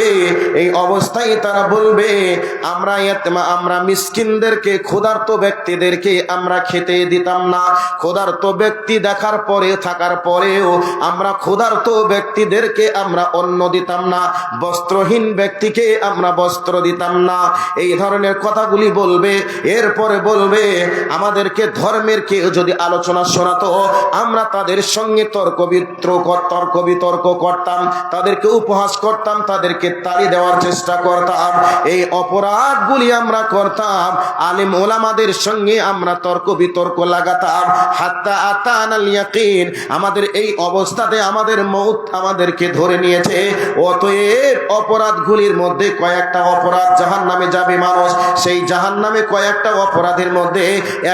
এই অবস্থায় তারা বলবে, আমরা মিসকিনদেরকে, ক্ষুধার্ত ব্যক্তিদেরকে আমরা খেতে দিতাম না, ক্ষুধার্ত ব্যক্তি দেখার পরে থাকার পরেও আমরা ক্ষুধার্ত ব্যক্তিদেরকে আমরা অন্ন দিতাম না, বস্ত্রহীন ব্যক্তিকে আমরা বস্ত্র দিতাম না। এই ধরনের কথাগুলি বলবে। এরপরে বলবে, আমাদেরকে ধর্মের কেউ যদি আলোচনা শোনাতো আমরা তাদের সঙ্গে তর্ক বিতর্ক করতাম, তাদেরকে উপহাস করতাম, তাদেরকে তাড়ি দেওয়ার চেষ্টা করতাম, এই অপরাধগুলি আমরা করতাম, আলেম ওলামাদের সঙ্গে আমরা তর্ক বিতর্ক লাগাতাম। হাত্তা আতানাল ইয়াকিন, আমাদের এই অবস্থাতে আমাদের মউত আমাদেরকে ধরে নিয়েছে। অতএব অপরাধগুলির মধ্যে কয়েকটা অপরাধ জাহান্নামে যাবে মানুষ। সেই জাহান্নামে কয়েকটা অপরাধের মধ্যে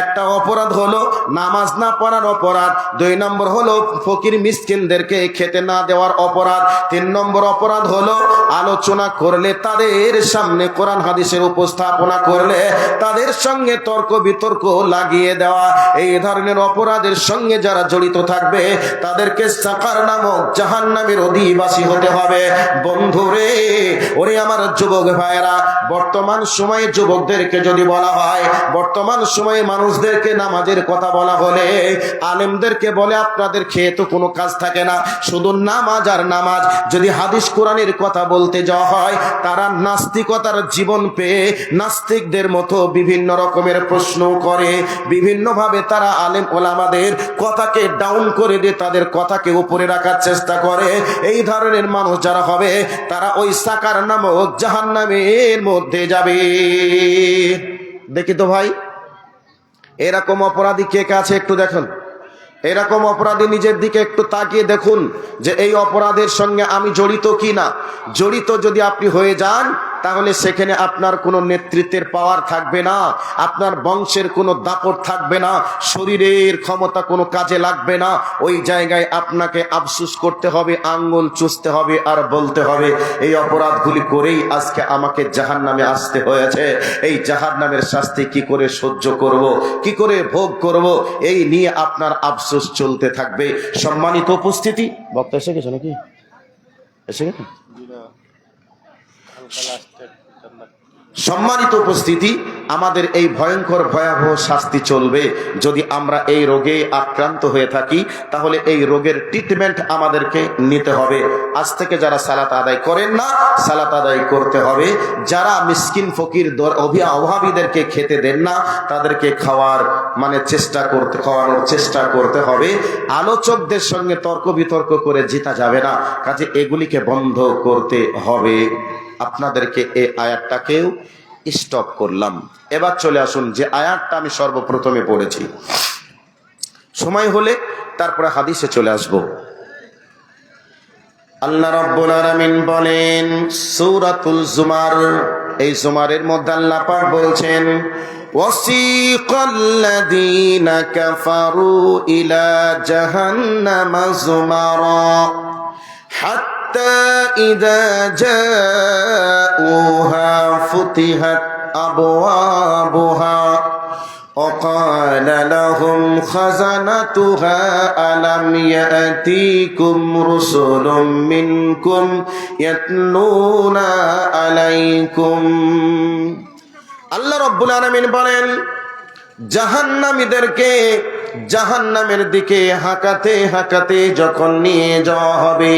একটা অপরাধ হলো নামাজ না পড়ার অপরাধ, 2 নম্বর হলো ফকির মিসকিনদেরকে খেতে না দেওয়ার অপরাধ, 3 নম্বর অপরাধ হলো আলোচনা করলে তাদের সামনে কোরআন হাদিসের উপস্থাপনা করলে তাদের সঙ্গে তর্ক বিতর্ক লাগিয়ে দেওয়া। এই ধরনের অপরাধের সঙ্গে যারা জড়িত থাকবে তাদেরকে সাকার নামক জাহান্নামের অধিবাসী হতে হবে। বন্ধুরে, ওরে আমার যুবক ভাইয়েরা, বর্তমান সময়ে যুবকদেরকে যদি বলা হয়, বর্তমান সময়ে মানুষদেরকে নামাজের কথা বলা হলে আলেমদেরকে বলে আপনাদের খেয়ে তো কোনো কাজ থাকে না, শুধু নামাজ আর নামাজ। যদি হাদিস কোরআনের কথা বলতে যাওয়া হয়, তারা নাস্তিকতার জীবন পেয়ে নাস্তিকদের মতো বিভিন্ন রকমের প্রশ্ন করে, বিভিন্নভাবে তারা আলেম ওলামাদের কথাকে ডাউন করে দিয়ে তাদের কথাকে উপরে রাখার চেষ্টা করে। এই ধরনের মানুষ যারা হবে তারা ওই সাকার নামক জাহান্নামের মধ্যে যাবে। দেখি তো ভাই, এরকম অপরাধী কে কে আছে একটু দেখুন। এরকম অপরাধী নিজের দিকে একটু তাকিয়ে দেখুন যে এই অপরাধের সঙ্গে আমি জড়িত কি না। জড়িত যদি আপনি হয়ে যান তাহলে সেখানে আপনার কোনো নেতৃত্বের পাওয়ার থাকবে না, আপনার বংশের কোনো দাপট থাকবে না, শরীরের ক্ষমতা কোনো কাজে লাগবে না। ওই জায়গায় আপনাকে আফসোস করতে হবে, আঙ্গুল চুষতে হবে আর বলতে হবে এই অপরাধগুলি করেই আজকে আমাকে জাহান্নামে আসতে হয়েছে। এই জাহান্নামের শাস্তি কি করে সহ্য করব, কি করে ভোগ করব, এই নিয়ে আপনার আফসোস চলতে থাকবে। সম্মানিত উপস্থিতি, বক্তা এসে গেছে নাকি? এসে গেছে? সম্মানিত উপস্থিতি, আমাদের এই ভয়ঙ্কর ভয়াবহ শাস্তি চলবে যদি আমরা এই রোগে আক্রান্ত হয়ে থাকি। তাহলে এই রোগের ট্রিটমেন্ট আমাদেরকে নিতে হবে। আজ থেকে যারা সালাত আদায় করেন না, সালাত আদায় করতে হবে। যারা মিসকিন ফকির অভাবীদেরকে খেতে দেন না, তাদেরকে খাওয়ানোর চেষ্টা করতে হবে। আলোচকদের সঙ্গে তর্ক বিতর্ক করে জিতা যাবে না, কাজে এগুলিকে বন্ধ করতে হবে। আপনাদেরকে এই আয়াতটাকেও স্টপ করলাম। এবার চলে আসুন যে আয়াতটা আমি সর্বপ্রথমে পড়েছি। সময় হলে তারপরে হাদিসে চলে আসব। আল্লাহ রাব্বুল আলামিন বলেন সূরাতুল জুমার, এই জুমারের মধ্যে আল্লাহ পাক বলছেন ওয়াসিকাল্লাযীনা কাফারু ইলা জাহান্নামা জুমারা হাত্তা ইযা জাউহা ফুতিহাত আবওয়াবুহা وقال لهم خزنتها ألم يأتيكم رسل منكم يتلون عليكم। আল্লাহ রাব্বুল আলামিন বলেন জাহান্নামীদেরকে জাহান্নামের দিকে হাঁকাতে হাঁকাতে যখন নিয়ে যাওয়া হবে,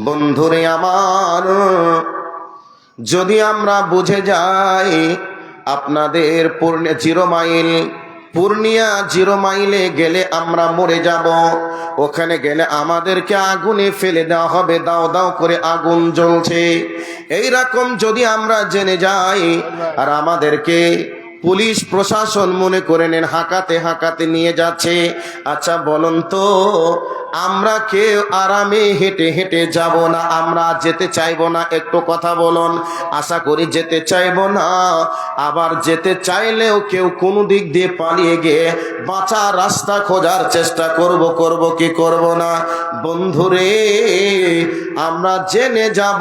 বন্ধুরে আমার, যদি আমরা বুঝে যাই আপনাদের পূর্ণিয়া 0 মাইলে গেলে আমরা মরে যাব, ওখানে গেলে আমাদেরকে আগুনে ফেলে দেওয়া হবে, দাও দাও করে আগুন জ্বলছে, এইরকম যদি আমরা জেনে যাই আর আমাদেরকে পুলিশ প্রশাসন মনে করে নেন হাঁকাতে হাঁকাতে নিয়ে যাচ্ছে, আচ্ছা বলুন তো আমরা কেউ আরামে হেঁটে হেঁটে যাব না? আমরা যেতে চাইবো না? একটু কথা বলুন। আশা করি যেতে চাইবো না। আবার যেতে চাইলেও কেউ কোনো দিক দিয়ে পালিয়ে গিয়ে বাঁচার রাস্তা খোঁজার চেষ্টা করব কি করব না? বন্ধুরে, আমরা জেনে যাব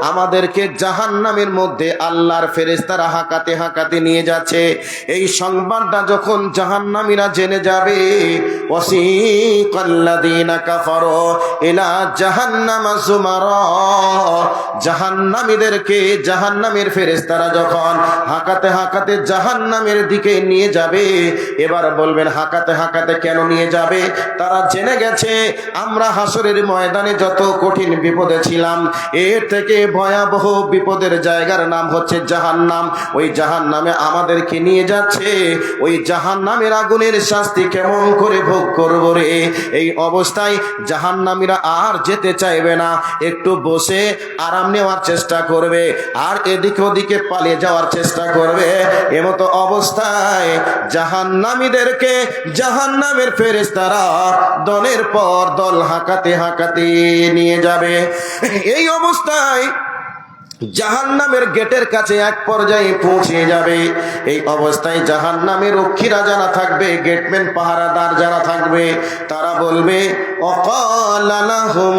আমাদেরকে জাহান্নামের মধ্যে আল্লাহর ফেরেশতারা হাঁকাতে হাঁকাতে নিয়ে যাচ্ছে। এই সংবাদটা যখন জাহান্নামীরা জেনে যাবে, ওয়াসিকাল্লাযীনা কাফারু ইলা জাহান্নামা যুমারা, জাহান্নামীদেরকে জাহান্নামের ফেরেশতারা যখন হাঁকাতে হাঁকাতে জাহান্নামের দিকে নিয়ে যাবে, এবার বলবেন হাঁকাতে হাঁকাতে কেন নিয়ে যাবে? তারা জেনে গেছে আমরা হাসরের ময়দানে যত কঠিন বিপদে ছিলাম, এর থেকে ভয়াবহ বিপদের জায়গার নাম হচ্ছে জাহান্নাম। ওই জাহান্নামে আমাদেরকে নিয়ে যাচ্ছে, ওই জাহান্নামের আগুনের শাস্তি কেমন করে ভোগ করব রে? এই অবস্থায় জাহান্নামীরা আর যেতে চাইবে না, একটু বসে আরাম নেওয়ার চেষ্টা করবে আর এদিকে ওদিকে পালিয়ে যাওয়ার চেষ্টা করবে। এমতো অবস্থায় জাহান্নামীদেরকে জাহান্নামের ফেরেশতারা দলের পর দল হাঁকাতে হাঁকাতে নিয়ে যাবে। এই অবস্থায় জাহান্নামের গেটের কাছে এক পর্যায়ে পৌঁছে যাবে। এই অবস্থায় জাহান্নামের রক্ষীরা যারা থাকবে, গেটম্যান পাহারাদার যারা থাকবে, তারা বলবে ওয়াকালা লাহুম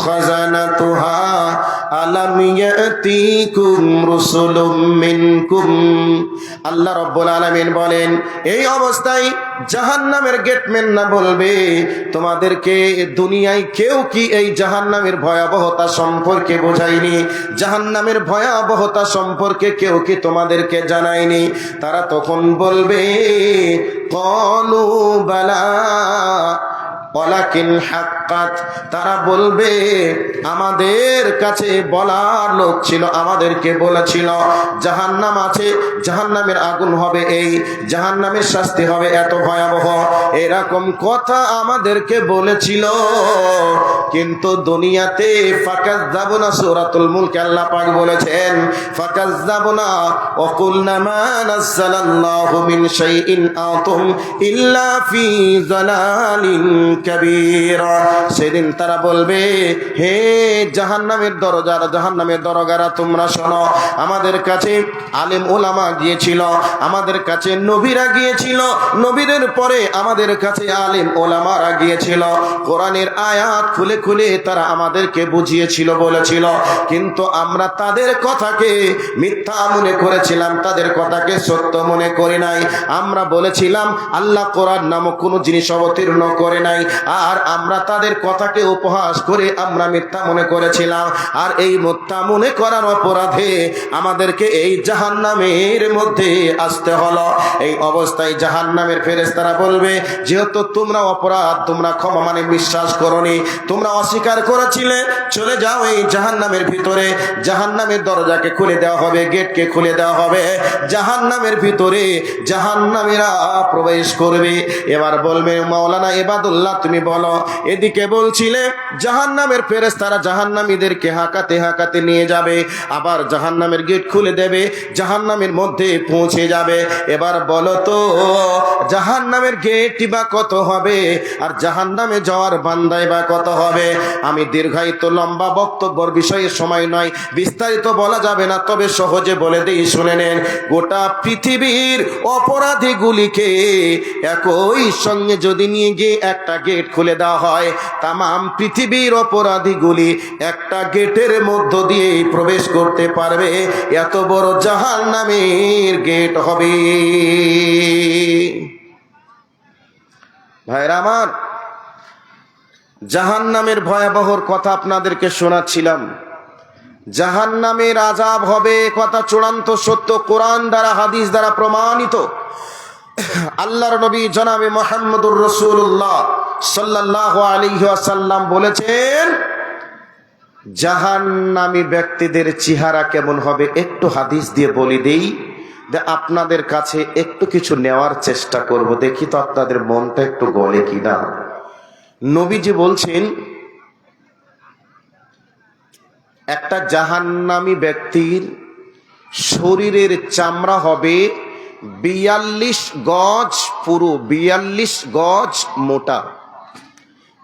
খাজানাতুহা আলাম ইয়াতিকুম রুসুলুম মিনকুম। আল্লাহ রাব্বুল আলামিন বলেন এই অবস্থায় জাহান্নামের গেটম্যান না বলবে তোমাদেরকে দুনিয়ায় কেউ কি এই জাহান্নামের ভয়াবহতা সম্পর্কে বোঝায়নি? জাহান্নামের ভয়াবহতা সম্পর্কে কেউ কি তোমাদেরকে জানায়নি? তারা তখন বলবে ক্বালু বালা ওয়ালাকিন হাক্কাত, তারা বলবে আমাদের কাছে বলার লোক ছিল, আমাদেরকে বলেছিল জাহান্নাম আছে, জাহান্নামের আগুন হবে, এই জাহান্নামের শাস্তি হবে এত ভয়াবহ, এরকম কথা আমাদেরকে বলেছিল। কিন্তু দুনিয়াতে ফাকাযযাবুনা, সূরাতুল মুলক আল্লাহ পাক বলেছেন ফাকাযযাবুনা ওয়া কুলনা মা নাযালাল্লাহু মিন শাইইন আতুম ইল্লা ফি যালালিন কাবীরা। সেদিন তারা বলবে হে জাহান্নামের দরজারা, জাহান্নামের দরগারা, তোমরা শোনো, আমাদের কাছে আলেম ওলামা গিয়েছিল, আমাদের কাছে নবীরা গিয়েছিল, নবীদের পরে আমাদের কাছে আলেম ওলামারা গিয়েছিল, কোরআনের আয়াত খুলে খুলে তারা আমাদেরকে বুঝিয়েছিল, বলেছিল, কিন্তু আমরা তাদের কথাকে মিথ্যা মনে করেছিলাম, তাদের কথাকে সত্য মনে করি নাই। আমরা বলেছিলাম আল্লাহ কোরআন নামক কোনো জিনিস অবতীর্ণ করে নাই, আর আমরা তাদের তাদের কথাকে উপহাস করে আমরা মিথ্যা মনে করেছিলাম, আর এই মিথ্যা মনে করার অপরাধে আমাদেরকে এই জাহান্নামের মধ্যে আসতে হলো। এই অবস্থায় জাহান্নামের ফেরেশতারা বলবে, যেহেতু তোমরা অপরাধ, তোমরা ক্ষমা মানে বিশ্বাস করনি, তোমরা অস্বীকার করেছিলে, চলে যাও এই জাহান্নামের ভিতরে। জাহান্নামের দরজাকে খুলে দেওয়া হবে, গেটকে খুলে দেওয়া হবে, জাহান্নামের ভিতরে জাহান্নামীরা প্রবেশ করবে। এবার বলবে, মাওলানা ইবাদুল্লাহ তুমি বলো, এদিকে বলছিলে জাহান্নামের ফেরেশতারা জাহান্নামীদেরকে হাঁকাতে হাঁকাতে নিয়ে যাবে, আবার জাহান্নামের গেট খুলে দেবে, জাহান্নামের মধ্যে পৌঁছে যাবে। এবার বলো তো জাহান্নামের গেটই বা কত হবে, আর জাহান্নামে যাওয়ার বান্দাই বা কত হবে? আমি দীর্ঘায়িত লম্বা বক্তব্যের বিষয়ে সময় নয়, বিস্তারিত বলা যাবে না, তবে সহজে বলে দিই, শুনে নেন। গোটা পৃথিবীর অপরাধীগুলিকে একই সঙ্গে যদি নিয়ে গিয়ে একটা গেট খুলে দেওয়া হয়, তামাম পৃথিবীর অপরাধীগুলি একটা গেটের মধ্য দিয়ে প্রবেশ করতে পারবে, এত বড় জাহান্নামের গেট হবে। ভাইরা আমার, জাহান্নামের ভয়াবহর কথা আপনাদেরকে শোনাচ্ছিলাম। জাহান্নামের আযাব হবে, কথা চূড়ান্ত সত্য, কোরআন দ্বারা হাদিস দ্বারা প্রমাণিত। আল্লাহর নবী জনাবে মুহাম্মদুর রাসূলুল্লাহ সাল্লাল্লাহু আলাইহি ওয়াসাল্লাম বলেছেন, জাহান্নামী ব্যক্তিদের চেহারা কেমন হবে একটু হাদিস দিয়ে বলে দেই, আপনাদের কাছে একটু কিছু নেওয়ার চেষ্টা করব, দেখি তো আপনাদের মনটা একটু গলে কিনা। নবীজি বলছেন, একটা জাহান্নামী ব্যক্তির শরীরের চামড়া হবে 42 গজ পুরু, 42 গজ মোটা।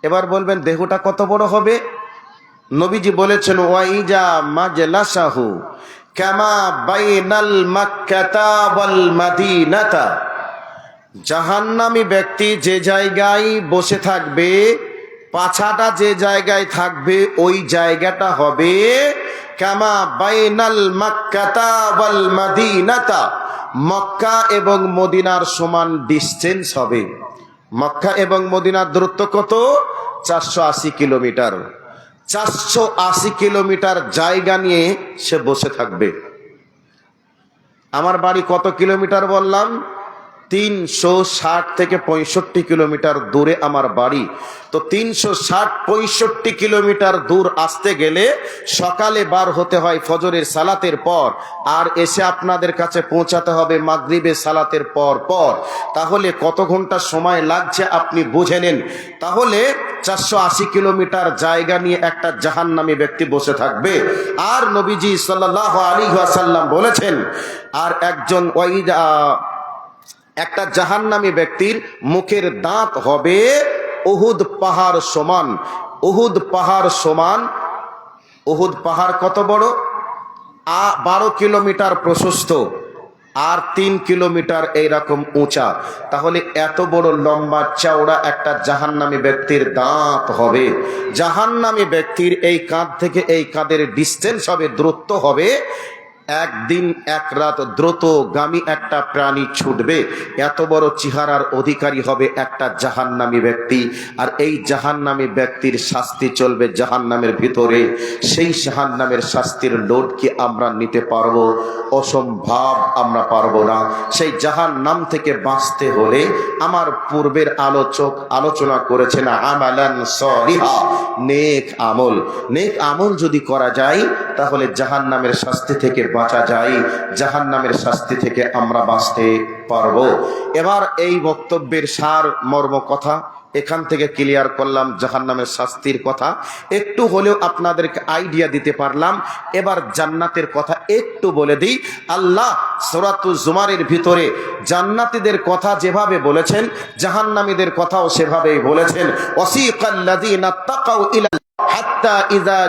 এবার বলবেন দেহটা কত বড় হবে? নবীজি বলেছেন, ওয়াইজা মাজলাসাহু কামা বাইনাল মাক্কাতা ওয়াল মাদিনাতা। জাহান্নামী ব্যক্তি যে জায়গায় বসে থাকবে, পাছাটা যে জায়গায় থাকবে, ওই জায়গাটা হবে কামা বাইনাল মাক্কাতা ওয়াল মাদিনাতা, মক্কা এবং মদিনার সমান ডিসটেন্স হবে। মক্কা এবং মদিনার দূরত্ব কত? 480 কিলোমিটার। 480 কিলোমিটার জায়গা নিয়ে সে বসে থাকবে। আমার বাড়ি কত কিলোমিটার বললাম? 360 থেকে 65 কিলোমিটার দূরে আমার বাড়ি। তো 360-65 কিলোমিটার দূর আসতে গেলে সকালে বার হতে হয় ফজরের সালাতের পর, আর এসে আপনাদের কাছে পৌঁছাতে হবে মাগরিবের সালাতের পর। তাহলে কত ঘন্টা সময় লাগছে আপনি বুঝে নেন। তাহলে 480 কিলোমিটার জায়গা নিয়ে একটা জাহান্নামী ব্যক্তি বসে থাকবে। আর নবীজি সাল্লাল্লাহু আলাইহি ওয়াসাল্লাম বলেছেন, আর একজন একটা জাহান্নামী ব্যক্তির মুখের দাঁত হবে উহুদ পাহাড় সমান। উহুদ পাহাড় সমান। উহুদ পাহাড় কত বড়? 12 কিলোমিটার প্রশস্ত আর 3 কিলোমিটার এইরকম উঁচা। তাহলে এত বড় লম্বা চওড়া একটা জাহান্নামী ব্যক্তির দাঁত হবে। জাহান্নামী ব্যক্তির এই কাঁধ থেকে এই কাঁধের ডিস্টেন্স হবে, দূরত্ব হবে একদিন এক রাত দ্রুতগামী একটা প্রাণী ছুটবে। এত বড় চেহারার অধিকারী হবে একটা জাহান্নামী ব্যক্তি। আর এই জাহান্নামী ব্যক্তির শাস্তি চলবে জাহান্নামের ভিতরে। সেই জাহান্নামের শাস্তির লোড কি আমরা নিতে পারবো? অসম্ভব, আমরা পারবো না। সেই জাহান্নাম থেকে বাঁচতে হলে আমার পূর্বের আলোচক আলোচনা করেছেন আমালান সলিহা, নেক আমল। নেক আমল যদি করা যায় তাহলে জাহান্নামের শাস্তি থেকে বাঁচা যায়, জাহান্নামের শাস্তি থেকে আমরা বাঁচতে পারবো। এবার এই বক্তব্যের সার মর্ম কথা এখান থেকে ক্লিয়ার করলাম, জাহান্নামের শাস্তির কথা একটু হলেও আপনাদেরকে আইডিয়া দিতে পারলাম। এবার জান্নাতের কথা একটু বলে দিই। আল্লাহ সূরাতুজ জুমারের ভিতরে জান্নাতীদের কথা যেভাবে বলেছেন, জাহান্নামীদের কথাও সেভাবেই বলেছেন। ওয়াসিকাল্লাযীনা তাকাউ ইলা হাত্তা ইযা